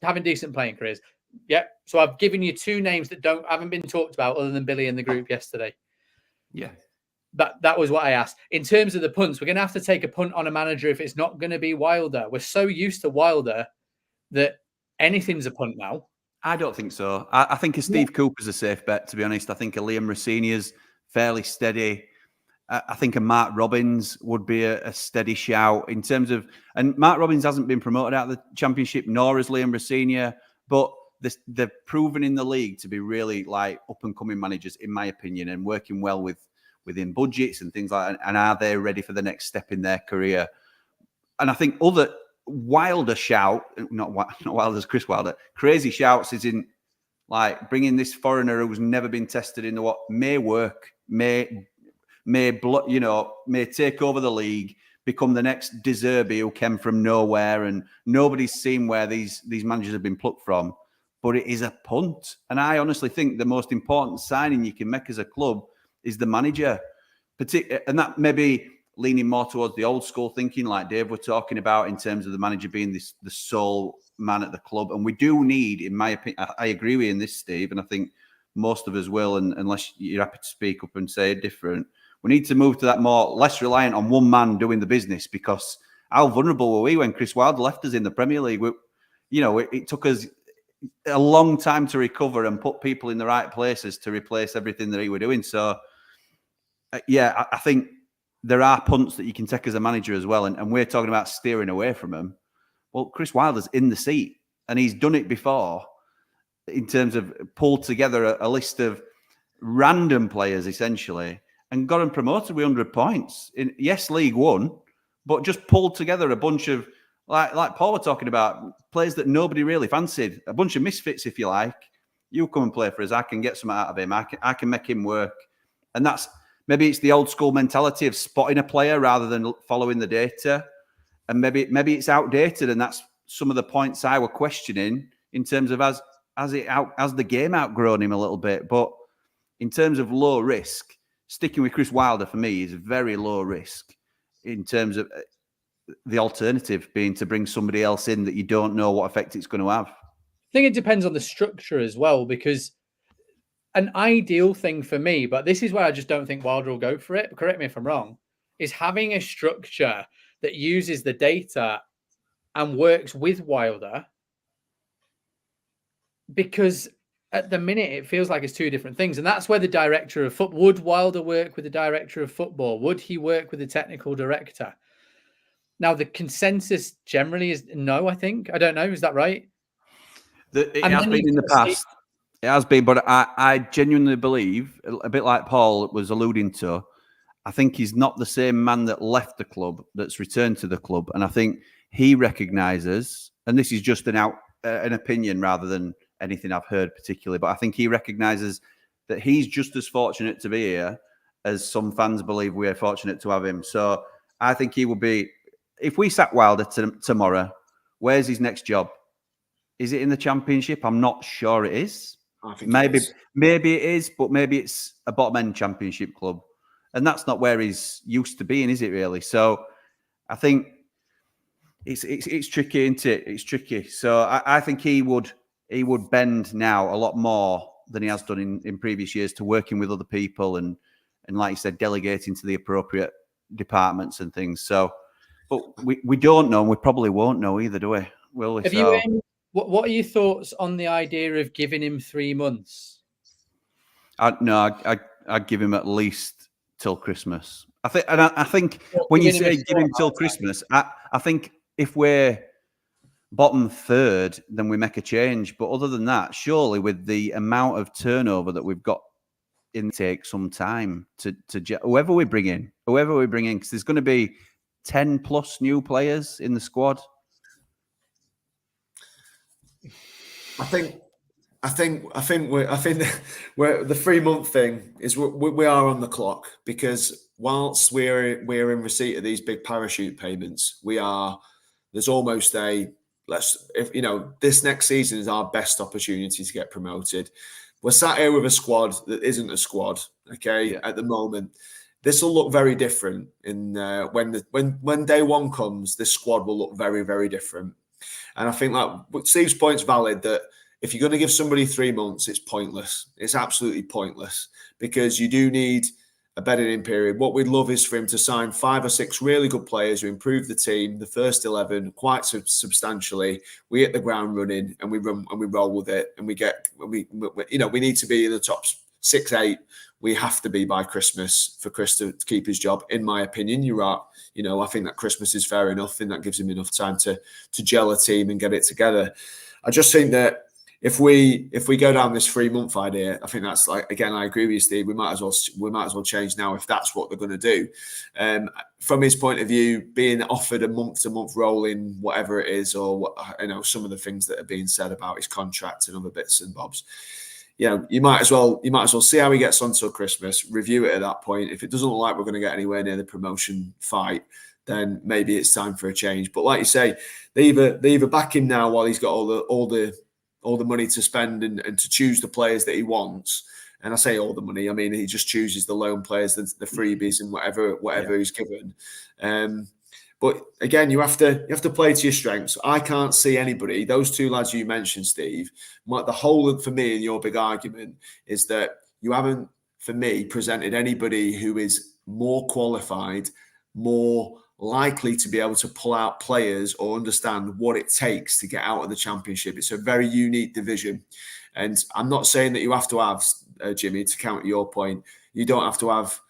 having decent playing careers. Yeah. So I've given you 2 names that haven't been talked about other than Billy in the group yesterday. Yeah. That was what I asked. In terms of the punts, we're going to have to take a punt on a manager if it's not going to be Wilder. We're so used to Wilder that anything's a punt now. I don't think so. I think a Steve Cooper's a safe bet, to be honest. I think a Liam Rossinia's fairly steady. I think a Mark Robbins would be a steady shout in terms of... And Mark Robbins hasn't been promoted out of the Championship, nor has Liam Rossinia, but they've proven in the league to be really like up-and-coming managers, in my opinion, and working well within budgets and things like that. And are they ready for the next step in their career? And I think other Wilder shout, not Wilder's Chris Wilder, crazy shouts is in like bringing this foreigner who's never been tested in what may work, may take over the league, become the next De Zerbi who came from nowhere, and nobody's seen where these managers have been plucked from. But it is a punt. And I honestly think the most important signing you can make as a club is the manager. And that maybe leaning more towards the old school thinking, like Dave were talking about, in terms of the manager being the sole man at the club. And we do need, in my opinion, I agree with you in this, Steve, and I think most of us will, and unless you're happy to speak up and say different, we need to move to that less reliant on one man doing the business, because how vulnerable were we when Chris Wilder left us in the Premier League? It took us a long time to recover and put people in the right places to replace everything that he were doing. So, yeah, I think there are punts that you can take as a manager as well. And we're talking about steering away from him. Well, Chris Wilder's in the seat, and he's done it before in terms of pulled together a list of random players, essentially, and got them promoted with 100 points. Yes, League One, but just pulled together a bunch of, like Paul were talking about, players that nobody really fancied, a bunch of misfits, if you like. You come and play for us. I can get something out of him. I can make him work. And that's, maybe it's the old school mentality of spotting a player rather than following the data. And maybe it's outdated, and that's some of the points I were questioning in terms of has the game outgrown him a little bit. But in terms of low risk, sticking with Chris Wilder for me is very low risk, in terms of the alternative being to bring somebody else in that you don't know what effect it's going to have. I think it depends on the structure as well, because an ideal thing for me, but this is where I just don't think Wilder will go for it, correct me if I'm wrong, is having a structure that uses the data and works with Wilder, because at the minute it feels like it's two different things. And that's where the director of football, would Wilder work with the director of football? Would he work with the technical director? Now, the consensus generally is no, I think. I don't know. Is that right? It has been in the past. It has been, but I genuinely believe, a bit like Paul was alluding to, I think he's not the same man that left the club that's returned to the club. And I think he recognises, and this is just an opinion rather than anything I've heard particularly, but I think he recognises that he's just as fortunate to be here as some fans believe we're fortunate to have him. So I think he will be, if we sack Wilder tomorrow, where's his next job? Is it in the Championship? I'm not sure it is. I think maybe it is, but maybe it's a bottom end Championship club. And that's not where he's used to being, is it really? So I think it's tricky, isn't it? It's tricky. So I think he would bend now a lot more than he has done in previous years to working with other people and like you said, delegating to the appropriate departments and things. So, but we don't know, and we probably won't know either, do we? Will we? What are your thoughts on the idea of giving him 3 months? I'd give him at least till Christmas. I think when you say give him till Christmas, I think if we're bottom third, then we make a change. But other than that, surely with the amount of turnover that we've got, take some time to whoever we bring in, because there's going to be 10 plus new players in the squad. I think we're the 3 month thing is we are on the clock, because whilst we're in receipt of these big parachute payments, there's almost this next season is our best opportunity to get promoted. We're sat here with a squad that isn't a squad, okay, at the moment. This will look very different when day one comes. This squad will look very, very different. And I think that Steve's point's valid, that if you're going to give somebody 3 months, it's pointless. It's absolutely pointless, because you do need a bedding-in period. What we'd love is for him to sign 5 or 6 really good players who improve the team, the first 11, quite substantially. We hit the ground running and we run and we roll with it. And we need to be in the top 6, 8. We have to be by Christmas for Chris to keep his job, in my opinion. You're right. I think that Christmas is fair enough, and that gives him enough time to gel a team and get it together. I just think that if we go down this 3 month idea, I think that's again, I agree with you, Steve. We might as well change now if that's what they're going to do. From his point of view, being offered a month-to-month rolling, whatever it is, or some of the things that are being said about his contract and other bits and bobs. You might as well see how he gets on till Christmas, review it at that point. If it doesn't look like we're going to get anywhere near the promotion fight, then maybe it's time for a change. But like you say, they either back him now while he's got all the money to spend and to choose the players that he wants. And I say all the money, I mean he just chooses the loan players, the freebies, and whatever he's given. But again, you have to play to your strengths. I can't see anybody. Those two lads you mentioned, Steve. The whole for me and your big argument is that you haven't, for me, presented anybody who is more qualified, more likely to be able to pull out players or understand what it takes to get out of the Championship. It's a very unique division. And I'm not saying that you have to have, Jimmy, to counter your point, you don't have to have,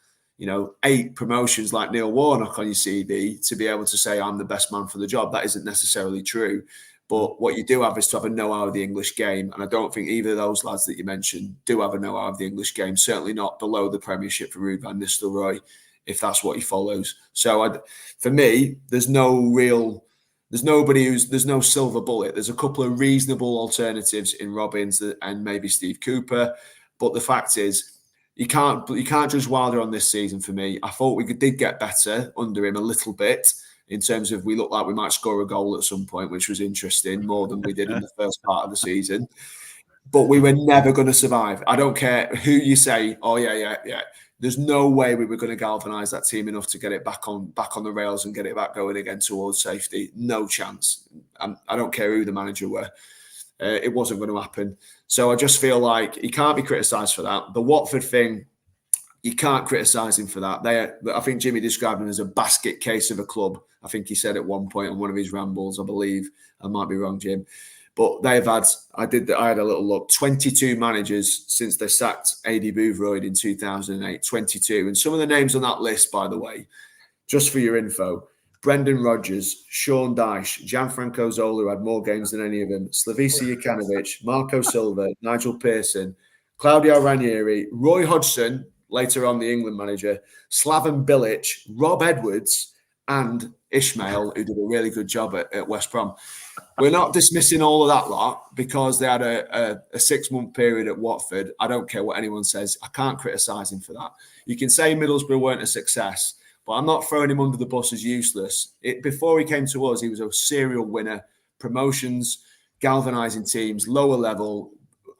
8 promotions like Neil Warnock on your CV to be able to say I'm the best man for the job. That isn't necessarily true. But what you do have is to have a know-how of the English game. And I don't think either of those lads that you mentioned do have a know-how of the English game, certainly not below the Premiership for Ruud van Nistelrooy, if that's what he follows. So for me, there's no silver bullet. There's a couple of reasonable alternatives in Robbins and maybe Steve Cooper. But the fact is, you can't judge Wilder on this season for me. I thought we did get better under him a little bit in terms of we looked like we might score a goal at some point, which was interesting, more than we did in the first part of the season. But we were never going to survive. I don't care who you say, oh, yeah. There's no way we were going to galvanise that team enough to get it back on the rails and get it back going again towards safety. No chance. I don't care who the manager were. It wasn't going to happen. So I just feel like he can't be criticised for that. The Watford thing, you can't criticise him for that. I think Jimmy described him as a basket case of a club. I think he said at one point on one of his rambles, I believe. I might be wrong, Jim. But they've had, I had a little look, 22 managers since they sacked Adi Boothroyd in 2008, 22. And some of the names on that list, by the way, just for your info, Brendan Rodgers, Sean Dyche, Gianfranco Zola, who had more games than any of them, Slavisa Jokanovic, Marco Silva, Nigel Pearson, Claudio Ranieri, Roy Hodgson, later on the England manager, Slaven Bilic, Rob Edwards, and Ishmael, who did a really good job at West Brom. We're not dismissing all of that lot because they had a 6-month period at Watford. I don't care what anyone says. I can't criticise him for that. You can say Middlesbrough weren't a success, but I'm not throwing him under the bus as useless. Before he came to us, he was a serial winner, promotions, galvanising teams, lower level,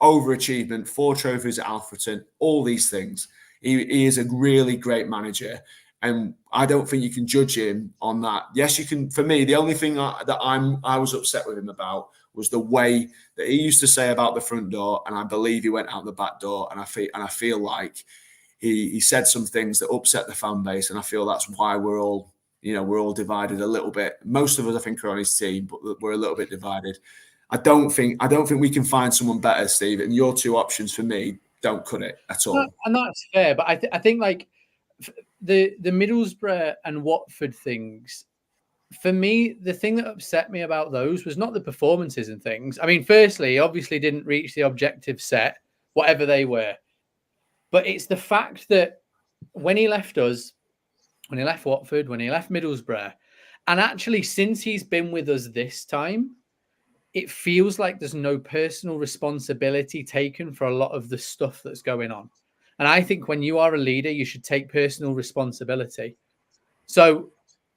overachievement, 4 trophies at Alfreton, all these things. He is a really great manager. And I don't think you can judge him on that. Yes, you can. For me, the only thing I was upset with him about was the way that he used to say about the front door, and I believe he went out the back door. And I feel like he said some things that upset the fan base, and I feel that's why we're all divided a little bit. Most of us, I think, are on his team, but we're a little bit divided. I don't think we can find someone better, Steve. And your 2 options for me don't cut it at all. And that's fair, but I think like the Middlesbrough and Watford things, for me, the thing that upset me about those was not the performances and things. I mean, firstly, he obviously didn't reach the objective set, whatever they were. But it's the fact that when he left us, when he left Watford, when he left Middlesbrough, and actually since he's been with us this time, it feels like there's no personal responsibility taken for a lot of the stuff that's going on. And I think when you are a leader, you should take personal responsibility. So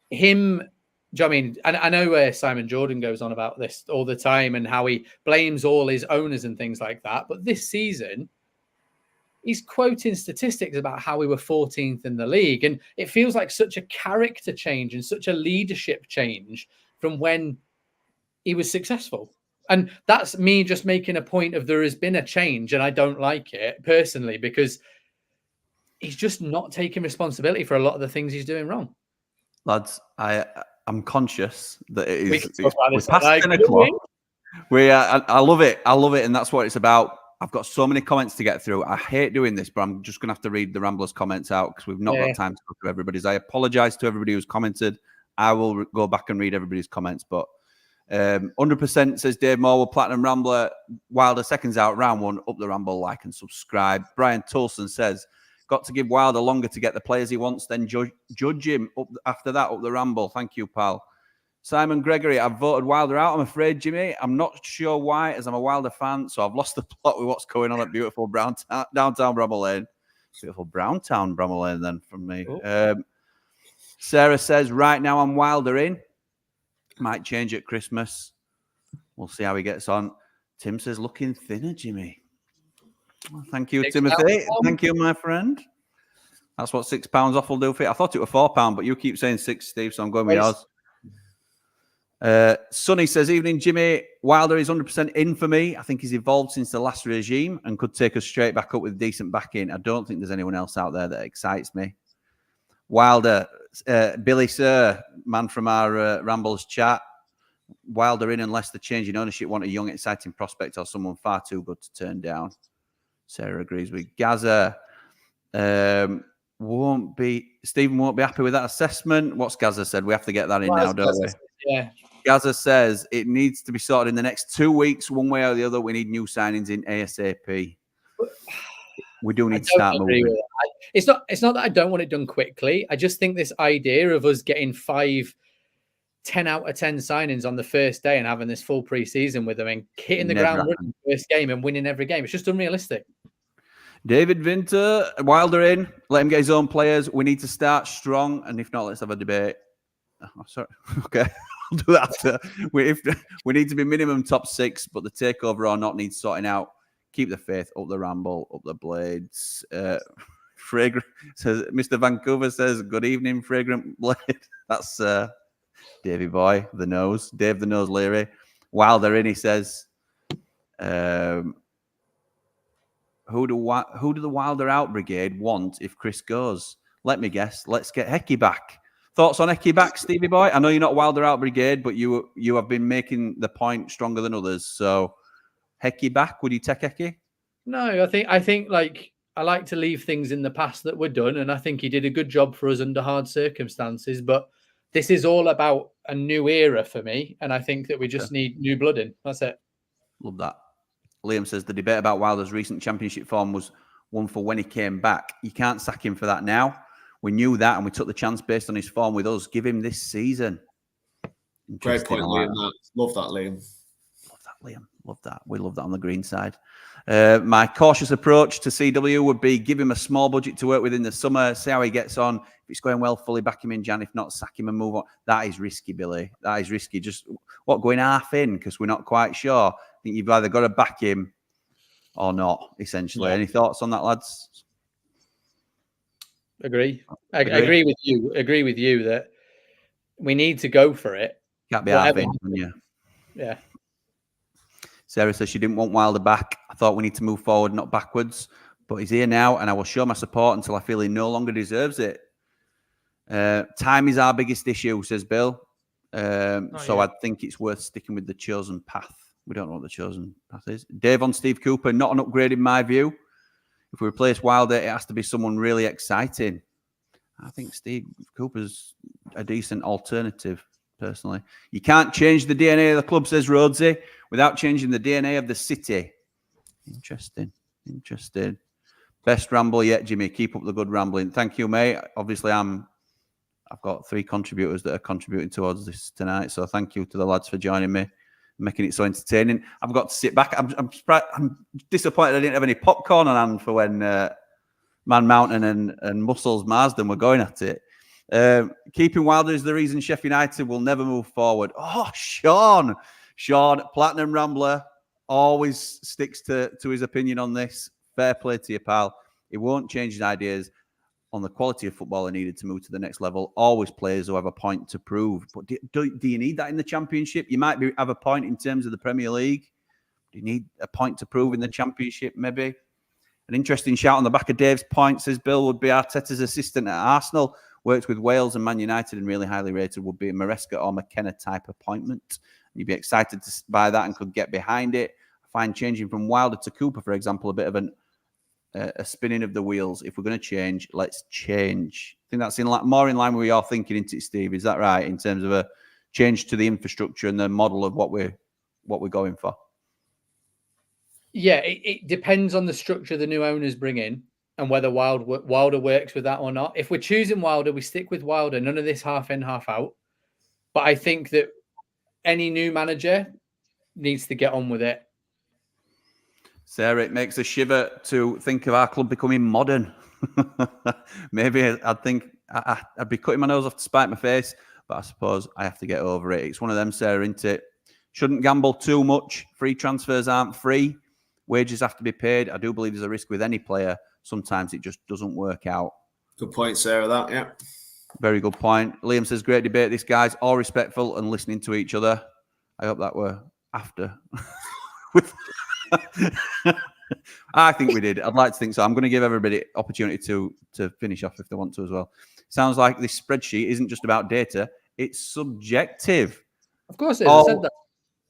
him, do you know what I mean? And I know where Simon Jordan goes on about this all the time and how he blames all his owners and things like that. But this season, he's quoting statistics about how we were 14th in the league. And it feels like such a character change and such a leadership change from when he was successful. And that's me just making a point of there has been a change, and I don't like it personally because he's just not taking responsibility for a lot of the things he's doing wrong. Lads, I'm conscious that it is we're past 10 o'clock. I love it. And that's what it's about. I've got so many comments to get through. I hate doing this, but I'm just going to have to read the Ramblers comments out because we've not got time to go through everybody's. I apologise to everybody who's commented. I will go back and read everybody's comments, but 100% says Dave Morwell, Platinum Rambler, Wilder seconds out, round 1, up the Ramble, like and subscribe. Brian Tulson says, got to give Wilder longer to get the players he wants, then judge him up after that, up the Ramble. Thank you, pal. Simon Gregory, I've voted Wilder out, I'm afraid, Jimmy. I'm not sure why, as I'm a Wilder fan, so I've lost the plot with what's going on at beautiful downtown Bramall Lane. Beautiful Browntown Bramall Lane, then, from me. Sarah says, right now I'm Wilder in. Might change at Christmas. We'll see how he gets on. Tim says, looking thinner, Jimmy. Well, thank you, Timothy. Thank you, my friend. That's what £6 off will do for you. I thought it was £4, but you keep saying 6, Steve, so I'm going with yours. Sonny says, evening, Jimmy. Wilder is 100% in for me. I think he's evolved since the last regime and could take us straight back up with decent backing. I don't think there's anyone else out there that excites me. Wilder, Billy Sir, man from our Rambles chat. Wilder in unless the change in ownership want a young, exciting prospect or someone far too good to turn down. Sarah agrees with Gaza. Stephen won't be happy with that assessment. What's Gaza said? We have to get that in now, don't we? Yeah. Gaza says it needs to be sorted in the next 2 weeks, one way or the other. We need new signings in ASAP. We do need to start moving. It's not that I don't want it done quickly. I just think this idea of us getting 5, 10 out of 10 signings on the first day and having this full pre-season with them and hitting the ground running first game and winning every game, it's just unrealistic. David Vinter, Wilder in. Let him get his own players. We need to start strong, and if not, let's have a debate. Oh, sorry. Okay, I'll do that. We need to be minimum top 6, but the takeover or not needs sorting out. Keep the faith. Up the Ramble, up the Blades. Fragrant says, Mr. Vancouver says, good evening, Fragrant Blade. That's Davey Boy, the nose. Dave the Nose Leary. Wilder in, he says. Who do the Wilder out brigade want if Chris goes? Let me guess. Let's get Hecky back. Thoughts on Hecky back, Stevie Boy? I know you're not Wilder out brigade, but you have been making the point stronger than others. So Hecky back? Would you take Hecky? No, I think like I like to leave things in the past that were done, and I think he did a good job for us under hard circumstances. But this is all about a new era for me, and I think that we just need new blood in. That's it. Love that. Liam says the debate about Wilder's recent championship form was one for when he came back. You can't sack him for that now. We knew that, and we took the chance based on his form with us. Give him this season. Great point, Liam. Love that, Liam. Love that, Liam. Love that. We love that on the green side. My cautious approach to CW would be give him a small budget to work with in the summer, see how he gets on. If it's going well, fully back him in Jan. If not, sack him and move on. That is risky, Billy. That is risky. Just going half in because we're not quite sure. I think you've either got to back him or not, essentially. Yeah. Any thoughts on that, lads? Agree. I agree with you. Agree with you that we need to go for it. Can't be half in, can you? Yeah. Sarah says she didn't want Wilder back. I thought we need to move forward, not backwards. But he's here now, and I will show my support until I feel he no longer deserves it. Time is our biggest issue, says Bill. I think it's worth sticking with the chosen path. We don't know what the chosen path is. Dave on Steve Cooper, not an upgrade in my view. If we replace Wilder, it has to be someone really exciting. I think Steve Cooper's a decent alternative, personally. You can't change the DNA of the club, says Rhodesy, without changing the DNA of the city. Interesting. Best ramble yet, Jimmy. Keep up the good rambling. Thank you, mate. Obviously, I've got 3 contributors that are contributing towards this tonight, so thank you to the lads for joining me, making it so entertaining. I've got to sit back. I'm disappointed I didn't have any popcorn on hand for when Man Mountain and Muscles Marsden were going at it. Keeping Wilder is the reason Sheffield United will never move forward. Oh, Sean, Platinum Rambler, always sticks to his opinion on this. Fair play to you, pal. He won't change his ideas on the quality of footballer needed to move to the next level. Always players who have a point to prove. But do you need that in the Championship? You might have a point in terms of the Premier League. Do you need a point to prove in the Championship, maybe? An interesting shout on the back of Dave's point, says Bill, would be Arteta's assistant at Arsenal. Worked with Wales and Man United and really highly rated, would be a Maresca or McKenna type appointment. You'd be excited by that and could get behind it. I find changing from Wilder to Cooper, for example, a bit of a spinning of the wheels. If we're going to change, let's change. I think that's more in line with your thinking, isn't it, Steve? Is that right? In terms of a change to the infrastructure and the model of what we're going for. Yeah, it depends on the structure the new owners bring in and whether Wilder works with that or not. If we're choosing Wilder, we stick with Wilder. None of this half in, half out. But I think that any new manager needs to get on with it. Sarah, it makes a shiver to think of our club becoming modern. Maybe I'd think I'd be cutting my nose off to spite my face, but I suppose I have to get over it. It's one of them, Sarah, isn't it? Shouldn't gamble too much. Free transfers aren't free. Wages have to be paid. I do believe there's a risk with any player. Sometimes it just doesn't work out. Good point, Sarah, that, yeah. Very good point. Liam says, great debate. This guys all respectful and listening to each other. I hope that were after. I think we did. I'd like to think so. I'm going to give everybody opportunity to finish off if they want to as well. Sounds like this spreadsheet isn't just about data. It's subjective. Of course it is. I said that.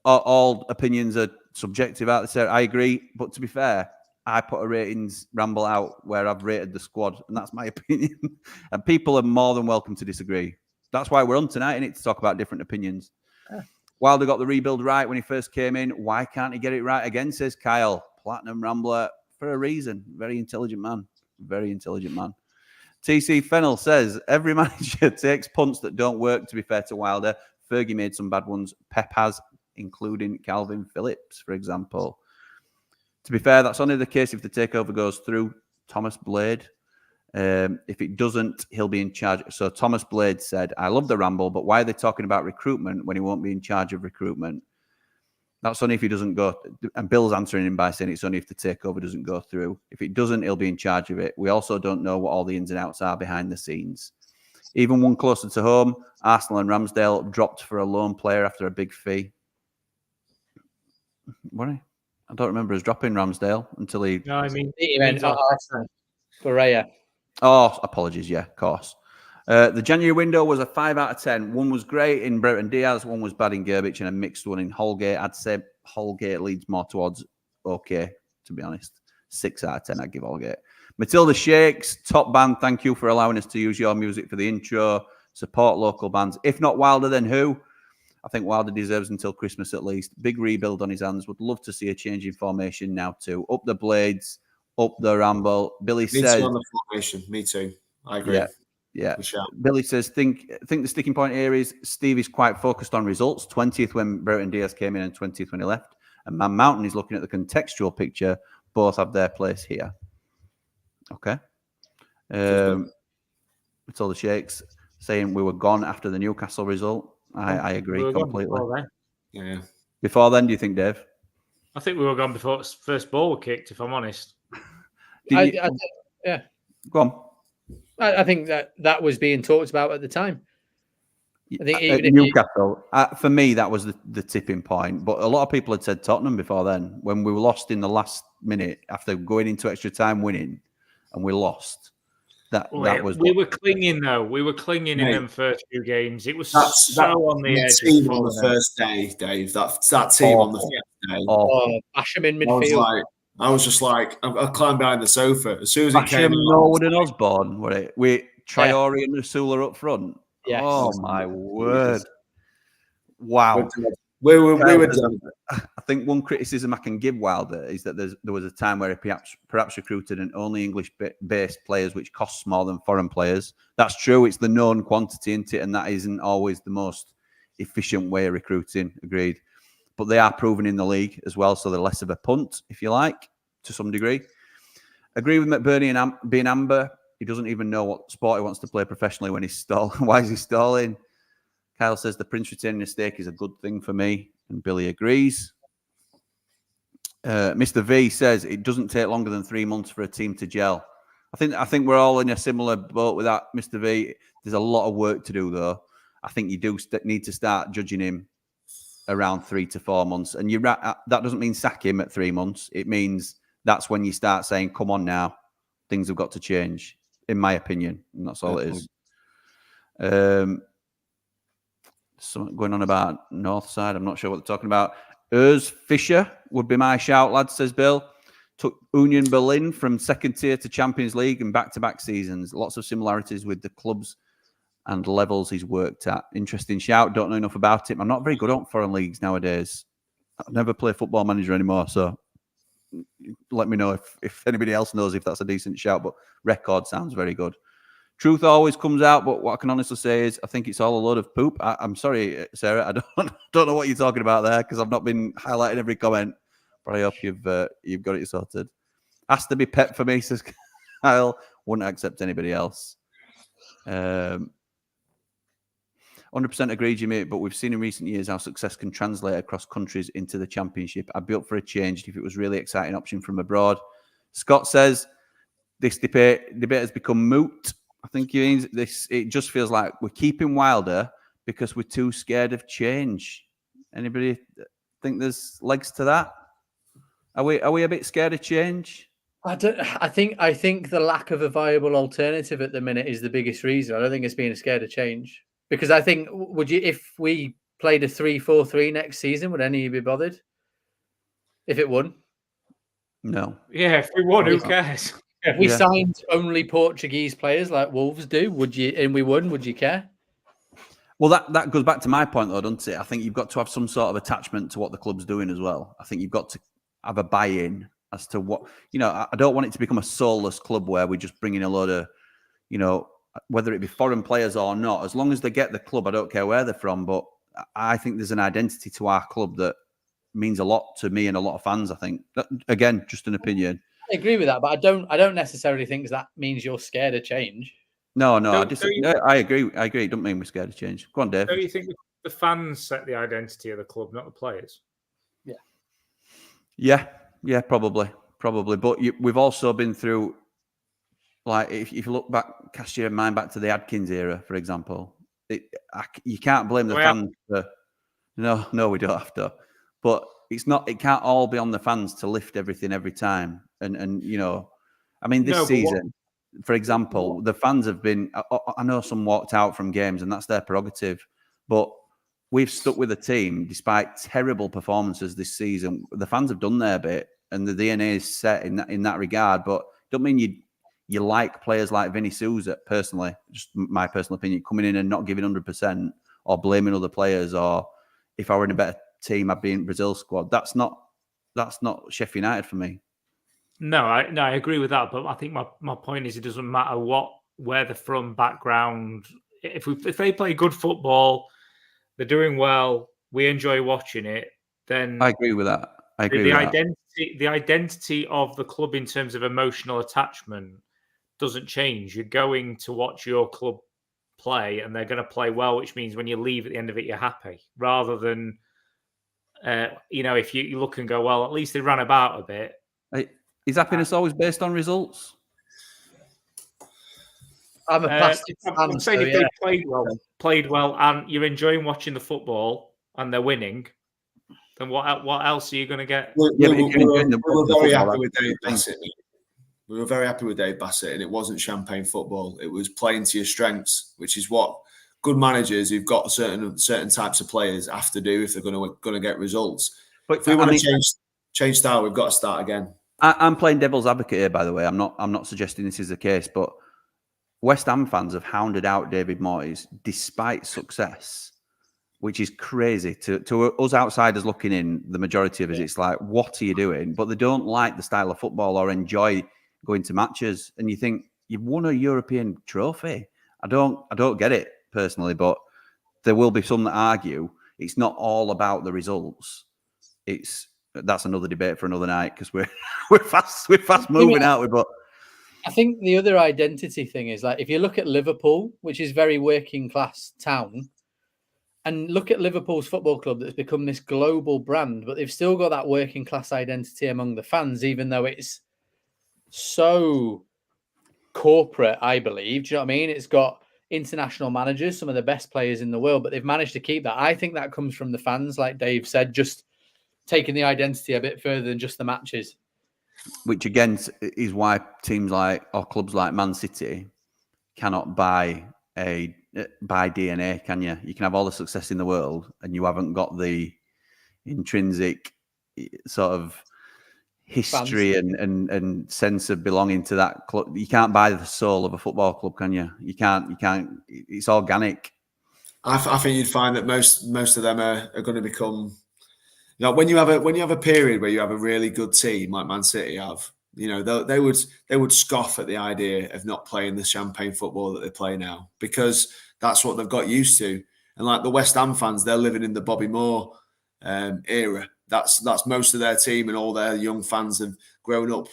All opinions are subjective out there. I agree. But to be fair, I put a ratings ramble out where I've rated the squad, and that's my opinion. And people are more than welcome to disagree. That's why we're on tonight, innit, to talk about different opinions. Wilder got the rebuild right when he first came in. Why can't he get it right again, says Kyle. Platinum Rambler, for a reason. Very intelligent man. Very intelligent man. TC Fennell says, every manager takes punts that don't work, to be fair to Wilder. Fergie made some bad ones. Pep has, including Calvin Phillips, for example. To be fair, that's only the case if the takeover goes through. Thomas Blade. If it doesn't, he'll be in charge. So Thomas Blade said, I love the Ramble, but why are they talking about recruitment when he won't be in charge of recruitment? That's only if he doesn't go. And Bill's answering him by saying it's only if the takeover doesn't go through. If it doesn't, he'll be in charge of it. We also don't know what all the ins and outs are behind the scenes. Even one closer to home, Arsenal and Ramsdale dropped for a loan player after a big fee. What? I don't remember us dropping Ramsdale until he... No, I mean... Correa. Oh, apologies. Yeah, of course. The January window was a 5 out of 10. One was great in Brereton Diaz, one was bad in Gerbich, and a mixed one in Holgate. I'd say Holgate leads more towards okay, to be honest. 6 out of 10, I'd give Holgate. Matilda Shakes, top band, thank you for allowing us to use your music for the intro. Support local bands. If not Wilder, then who? I think Wilder deserves until Christmas at least. Big rebuild on his hands. Would love to see a change in formation now too. Up the Blades, up the Ramble. Billy says... on the formation. Me too. I agree. Yeah. Billy says, think the sticking point here is Steve is quite focused on results. 20th when Brereton Diaz came in and 20th when he left. And Man Mountain is looking at the contextual picture. Both have their place here. Okay. It's all the Shakes saying we were gone after the Newcastle result. I agree completely. Yeah. Before then, do you think, Dave? I think we were gone before first ball was kicked, if I'm honest. Yeah. Go on. I think that was being talked about at the time. I think even Newcastle, for me, that was the tipping point. But a lot of people had said Tottenham before then. When we were lost in the last minute after going into extra time winning, and we lost. That was. We were clinging though. We were clinging in them first few games. It was on the edge. Team on the first day, Dave. That team on the first day. Basham in midfield. I was just like, I climbed behind the sofa as soon as it came. Norwood and Osborne, were it? With Traore and Rasula up front. Yes. Oh my word! Wow. We were done. I think one criticism I can give Wilder is that there was a time where he perhaps recruited an only English-based players, which costs more than foreign players. That's true. It's the known quantity, isn't it? And that isn't always the most efficient way of recruiting. Agreed. But they are proven in the league as well, so they're less of a punt, if you like, to some degree. Agree with McBurney and being Amber. He doesn't even know what sport he wants to play professionally when he's stalling. Why is he stalling? Kyle says the Prince retaining a stake is a good thing for me, and Billy agrees. Mr. V says it doesn't take longer than 3 months for a team to gel. I think we're all in a similar boat with that, Mr. V. There's a lot of work to do, though. I think you do need to start judging him around 3 to 4 months. And that doesn't mean sack him at 3 months. It means that's when you start saying, come on now, things have got to change, in my opinion. And that's all it is. Something going on about North Side. I'm not sure what they're talking about. Urs Fisher would be my shout, lad, says Bill. Took Union Berlin from second tier to Champions League and back-to-back seasons. Lots of similarities with the clubs and levels he's worked at. Interesting shout. Don't know enough about him. I'm not very good at foreign leagues nowadays. I never play Football Manager anymore, so let me know if anybody else knows if that's a decent shout, but record sounds very good. Truth always comes out, but what I can honestly say is I think it's all a load of poop. I'm sorry, Sarah. I don't know what you're talking about there because I've not been highlighting every comment. But I hope you've got it sorted. Has to be Pep for me, says Kyle. Wouldn't accept anybody else. 100% agree, Jimmy, but we've seen in recent years how success can translate across countries into the Championship. I'd be up for a change if it was really exciting option from abroad. Scott says, this debate has become moot. I think he means this. It just feels like we're keeping Wilder because we're too scared of change. Anybody think there's legs to that? Are we a bit scared of change? I think the lack of a viable alternative at the minute is the biggest reason. I don't think it's being scared of change, because I think if we played a 3-4-3 next season, would any of you be bothered if it won? No. Yeah, if we won, who cares? If we signed only Portuguese players like Wolves do, would you? And we won, would you care? Well, that goes back to my point, though, doesn't it? I think you've got to have some sort of attachment to what the club's doing as well. I think you've got to have a buy-in as to what, I don't want it to become a soulless club where we just bring in a load of, whether it be foreign players or not, as long as they get the club, I don't care where they're from. But I think there's an identity to our club that means a lot to me and a lot of fans, I think. Again, just an opinion. I agree with that, but I don't necessarily think that means you're scared of change. No, I agree. I agree. It doesn't mean we're scared of change. Go on, Dave. Don't you think the fans set the identity of the club, not the players? Yeah, probably. But we've also been through, like, if you look back, cast your mind back to the Adkins era, for example. You can't blame the fans for. No, we don't have to. But it can't all be on the fans to lift everything every time. And this season, for example, the fans have been, I know some walked out from games and that's their prerogative, but we've stuck with the team despite terrible performances this season. The fans have done their bit and the DNA is set in that regard, but don't mean you like players like Vinny Souza, personally, just my personal opinion, coming in and not giving 100% or blaming other players, or if I were in a better team, I'd be in Brazil's squad. That's not Sheffield United for me. No, I agree with that. But I think my point is, it doesn't matter where they're from, background. If they play good football, they're doing well, we enjoy watching it. Then I agree with that. The identity of the club in terms of emotional attachment doesn't change. You're going to watch your club play, and they're going to play well, which means when you leave at the end of it, you're happy, rather than if you look and go, well, at least they ran about a bit. Is happiness always based on results? I'm a plastic fan. I'm saying if they played well, and you're enjoying watching the football, and they're winning, then what else are you going to get? We were very happy with Dave Bassett. We were very happy with Dave Bassett, and it wasn't champagne football. It was playing to your strengths, which is what good managers who've got certain types of players have to do if they're going to get results. But if we want to change style, we've got to start again. I'm playing devil's advocate here, by the way. I'm not suggesting this is the case, but West Ham fans have hounded out David Moyes despite success, which is crazy. To us outsiders looking in, the majority of us, it's like, what are you doing? But they don't like the style of football or enjoy going to matches. And you think, you've won a European trophy. I don't get it personally, but there will be some that argue it's not all about the results. That's another debate for another night, because we're fast moving, aren't we? But I think the other identity thing is, like, if you look at Liverpool, which is very working class town, and look at Liverpool's football club that's become this global brand, but they've still got that working class identity among the fans, even though it's so corporate, I believe. Do you know what I mean? It's got international managers, some of the best players in the world, but they've managed to keep that. I think that comes from the fans, like Dave said, just taking the identity a bit further than just the matches. Which again is why teams or clubs like Man City cannot buy DNA, can you? You can have all the success in the world and you haven't got the intrinsic sort of history and sense of belonging to that club. You can't buy the soul of a football club, can you? You can't. It's organic. I think you'd find that most of them are going to become. When you have a period where you have a really good team like Man City have, they would scoff at the idea of not playing the champagne football that they play now, because that's what they've got used to. And like the West Ham fans, they're living in the Bobby Moore era, that's most of their team, and all their young fans have grown up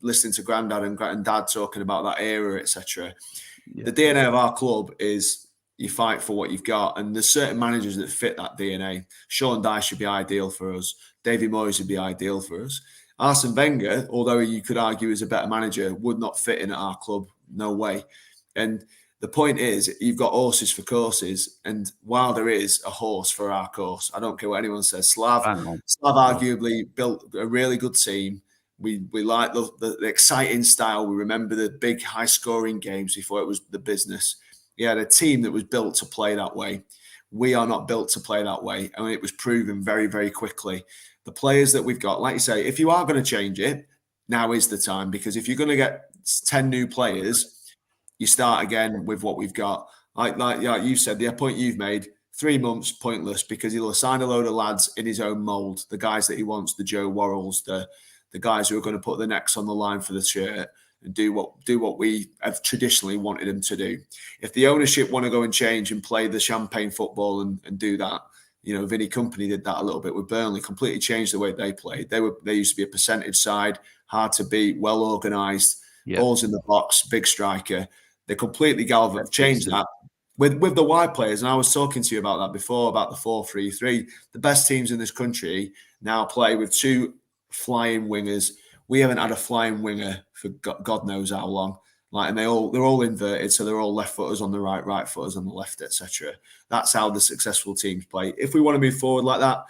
listening to granddad and dad talking about that era, etc. Yeah. The DNA of our club is you fight for what you've got, and there's certain managers that fit that DNA. Sean Dyche should be ideal for us. David Moyes would be ideal for us. Arsene Wenger, although you could argue is a better manager, would not fit in at our club. No way. And the point is, you've got horses for courses, and Wilder is a horse for our course. I don't care what anyone says. Slav arguably built a really good team. We like the exciting style. We remember the big high-scoring games before it was the business. He had a team that was built to play that way. We are not built to play that way, and it was proven very, very quickly. The players that we've got, like you say, if you are going to change it, now is the time, because if you're going to get 10 new players, you start again with what we've got. Like you said, the point you've made, 3 months, pointless, because he'll assign a load of lads in his own mould, the guys that he wants, the Joe Worrells, the guys who are going to put the necks on the line for the shirt and do what we have traditionally wanted them to do. If the ownership want to go and change and play the champagne football and do that, Vinny Company did that a little bit with Burnley, completely changed the way they played. They used to be a percentage side, hard to beat, well organised, balls in the box, big striker. They completely changed that with the wide players. And I was talking to you about that before, about the 4-3-3. The best teams in this country now play with 2 flying wingers. We haven't had a flying winger for God knows how long. And they're all inverted, so they're all left footers on the right footers on the left, etc. That's how the successful teams play. If we want to move forward like that,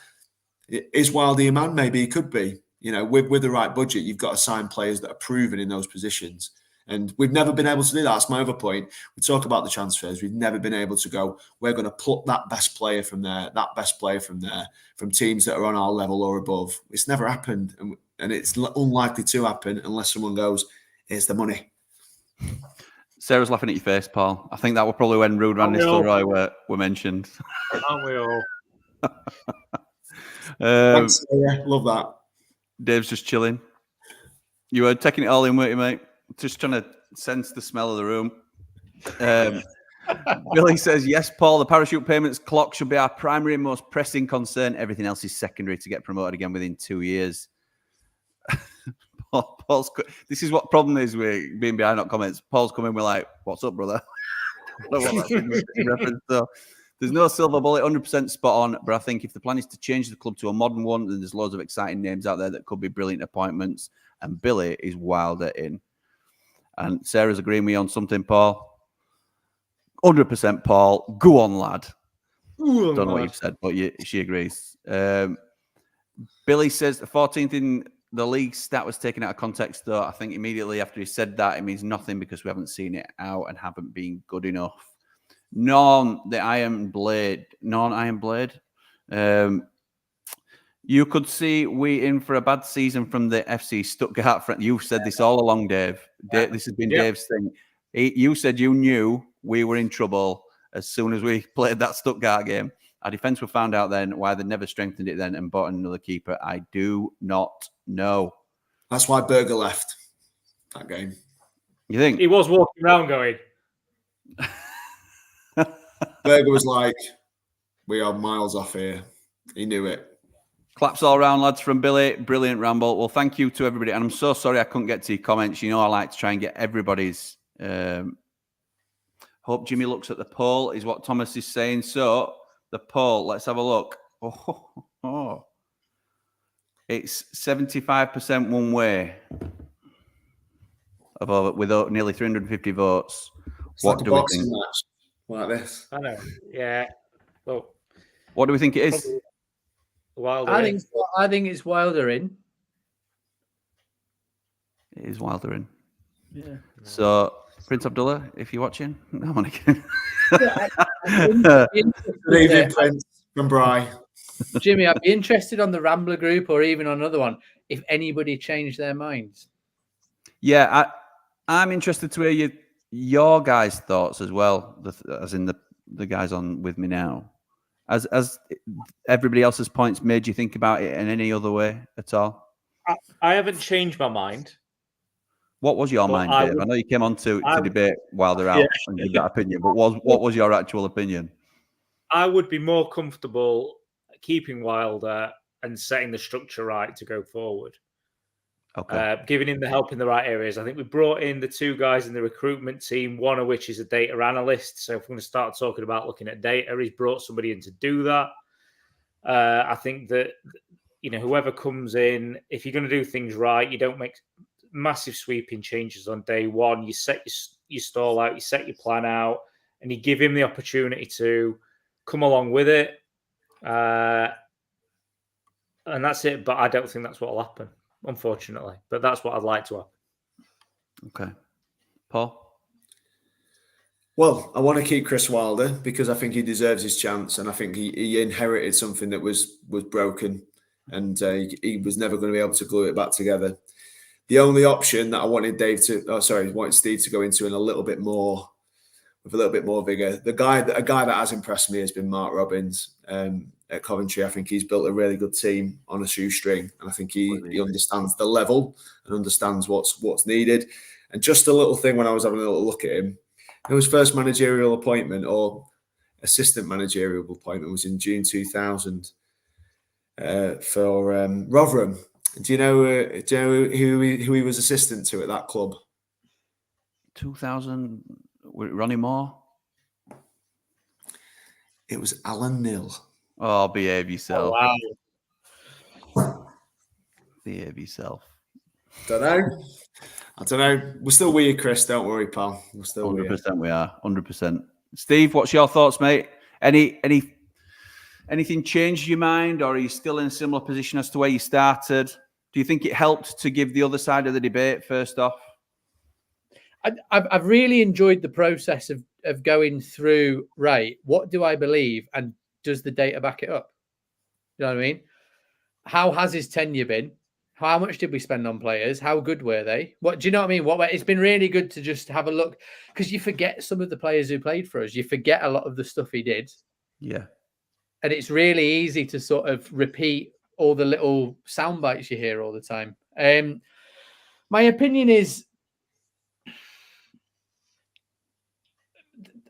is Wilder a man? Maybe he could be. With the right budget, you've got to sign players that are proven in those positions. And we've never been able to do that. That's my other point. We talk about the transfers. We've never been able to go, we're going to pluck that best player from there, that best player from there, from teams that are on our level or above. It's never happened. And it's unlikely to happen unless someone goes, here's the money. Sarah's laughing at your face, Paul. I think that was probably when Rude Van Nistelrooy were mentioned. Aren't we all? Thanks, love that. Dave's just chilling. You were taking it all in, weren't you, mate? Just trying to sense the smell of the room. Billy says, yes, Paul, the parachute payments clock should be our primary and most pressing concern. Everything else is secondary to get promoted again within 2 years. This is what problem is with being behind on comments. Paul's coming, we're like, what's up, brother? I don't know what that's in reference to. There's no silver bullet, 100% spot on, but I think if the plan is to change the club to a modern one, then there's loads of exciting names out there that could be brilliant appointments, and Billy is Wilder in. And Sarah's agreeing with me on something, Paul. 100% Paul. Go on, lad. Don't know what you've said, but she agrees. Billy says the 14th in the league stat was taken out of context, though. I think immediately after he said that, it means nothing because we haven't seen it out and haven't been good enough. Non-Iron Blade. You could see we in for a bad season from the FC Stuttgart. You've said this all along, Dave. This has been Dave's thing. You said you knew we were in trouble as soon as we played that Stuttgart game. Our defence were found out then. Why they never strengthened it then and bought another keeper, I do not know. That's why Berger left that game. You think? He was walking around going... Berger was like, we are miles off here. He knew it. Claps all around, lads, from Billy. Brilliant ramble. Well, thank you to everybody. And I'm so sorry I couldn't get to your comments. I like to try and get everybody's. Hope Jimmy looks at the poll, is what Thomas is saying. So, the poll, let's have a look. It's 75% one way. With nearly 350 votes. It's what like do we think? Match. Like this. I know. Yeah. Well, what do we think it is? Wilder. I think it's Wilder in. It is Wilder in. Yeah. So, Prince Abdullah, if you're watching, no one again. Good evening, Prince from Bry. Jimmy, I'd be interested on the Rambler group or even on another one if anybody changed their minds. Yeah, I'm interested to hear your guys' thoughts as well, as in the guys on with me now. As everybody else's points made you think about it in any other way at all? I haven't changed my mind. What was your mind, Dave? I know you came on to debate Wilder out and give that opinion, but what was your actual opinion? I would be more comfortable keeping Wilder and setting the structure right to go forward. Okay. Giving him the help in the right areas. I think we brought in the 2 guys in the recruitment team, one of which is a data analyst. So if we're going to start talking about looking at data, he's brought somebody in to do that. I think that, whoever comes in, if you're going to do things right, you don't make massive sweeping changes on day one. You set your stall out, you set your plan out, and you give him the opportunity to come along with it. And that's it. But I don't think that's what will happen, unfortunately. But that's what I'd like to happen. Okay. Paul? Well, I want to keep Chris Wilder because I think he deserves his chance, and I think he inherited something that was broken, and he was never going to be able to glue it back together. The only option that I wanted Steve to go into in a little bit more, with a little bit more vigor. A guy that has impressed me has been Mark Robbins at Coventry. I think he's built a really good team on a shoestring, and I think he understands the level and understands what's needed. And just a little thing when I was having a little look at him. His first managerial appointment or assistant managerial appointment was in June 2000 for Rotherham. Do you know who he was assistant to at that club? 2000, Ronnie Moore? It was Alan Nill. Oh, behave yourself. Oh, wow. Behave yourself. I don't know. We're still with you, Chris. Don't worry, pal. We're still 100% we are. 100%. Steve, what's your thoughts, mate? Anything changed your mind, or are you still in a similar position as to where you started? Do you think it helped to give the other side of the debate first off? I've really enjoyed the process of going through, right, what do I believe, and does the data back it up? You know what I mean? How has his tenure been? How much did we spend on players? How good were they? What do you know what I mean? It's been really good to just have a look, because you forget some of the players who played for us. You forget a lot of the stuff he did. Yeah. And it's really easy to sort of repeat all the little sound bites you hear all the time. My opinion is,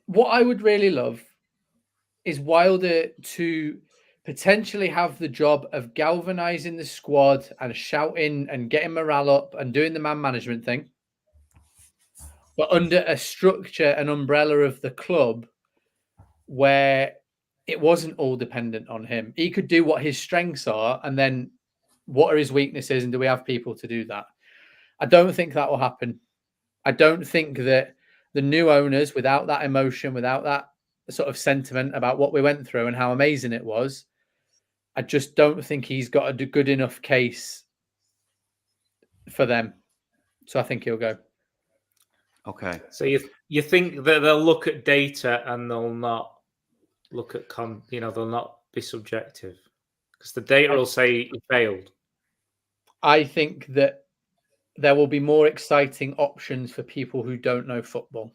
what I would really love is Wilder to potentially have the job of galvanizing the squad and shouting and getting morale up and doing the man management thing, but under a structure and umbrella of the club where it wasn't all dependent on him. He could do what his strengths are, and then what are his weaknesses, and do we have people to do that? I don't think that will happen. I don't think that the new owners, without that emotion, without that sort of sentiment about what we went through and how amazing it was, I just don't think he's got a good enough case for them. So I think he'll go. Okay. So you think that they'll look at data and they'll not look at they'll not be subjective, because the data will say he failed. I think that there will be more exciting options for people who don't know football.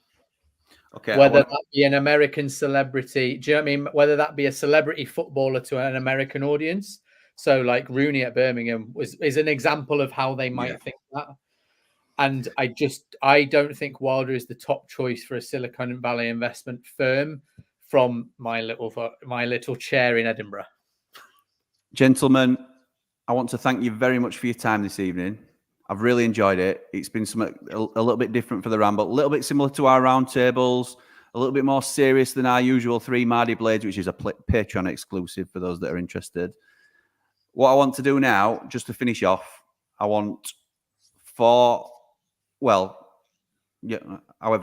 Okay. Whether that be an American celebrity, do you know what I mean? Whether that be a celebrity footballer to an American audience. So like Rooney at Birmingham is an example of how they might think that. And I don't think Wilder is the top choice for a Silicon Valley investment firm from my little chair in Edinburgh. Gentlemen, I want to thank you very much for your time this evening. I've really enjoyed it. It's been something a little bit different for the Ramble, a little bit similar to our roundtables, a little bit more serious than our usual 3 Mardy Blades, which is a Patreon exclusive for those that are interested. What I want to do now, just to finish off, I want however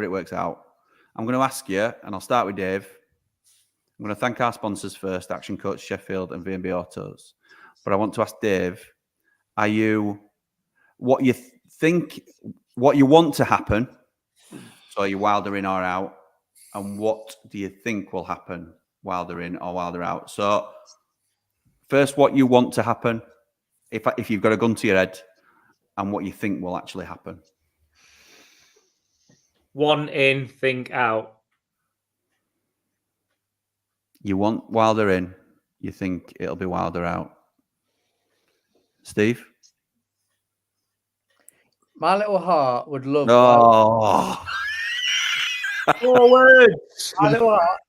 it works out, I'm going to ask you, and I'll start with Dave. I'm going to thank our sponsors first, Action Coach, Sheffield, and V&B Autos. But I want to ask Dave, what you think, what you want to happen, so are you Wilder in or out, and what do you think will happen, Wilder in or Wilder out? So first, what you want to happen, if you've got a gun to your head, and what you think will actually happen. 1 in, think out. You want Wilder in, you think it'll be Wilder out. Steve? My little heart would love. Oh. 4 words. My little heart.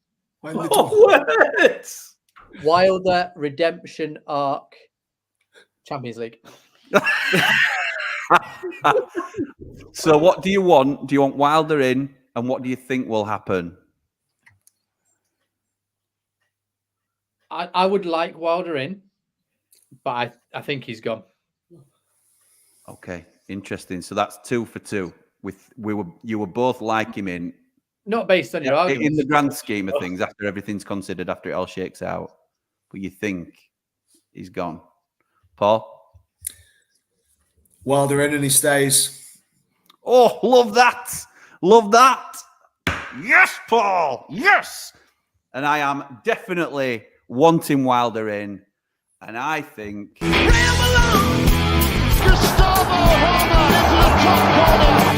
4 words. Wilder redemption arc Champions League. So what do you want? Do you want Wilder in? And what do you think will happen? I would like Wilder in, but I think he's gone. Okay, interesting. So that's 2 for 2. You were both like him in. Not based on your argument. In the grand scheme of things, after everything's considered, after it all shakes out. But you think he's gone. Paul? Wilder in and he stays. Oh, love that. Love that. Yes, Paul. Yes. And I am definitely wanting Wilder in. And I think... Ramble on! Gustavo Roma into the top corner.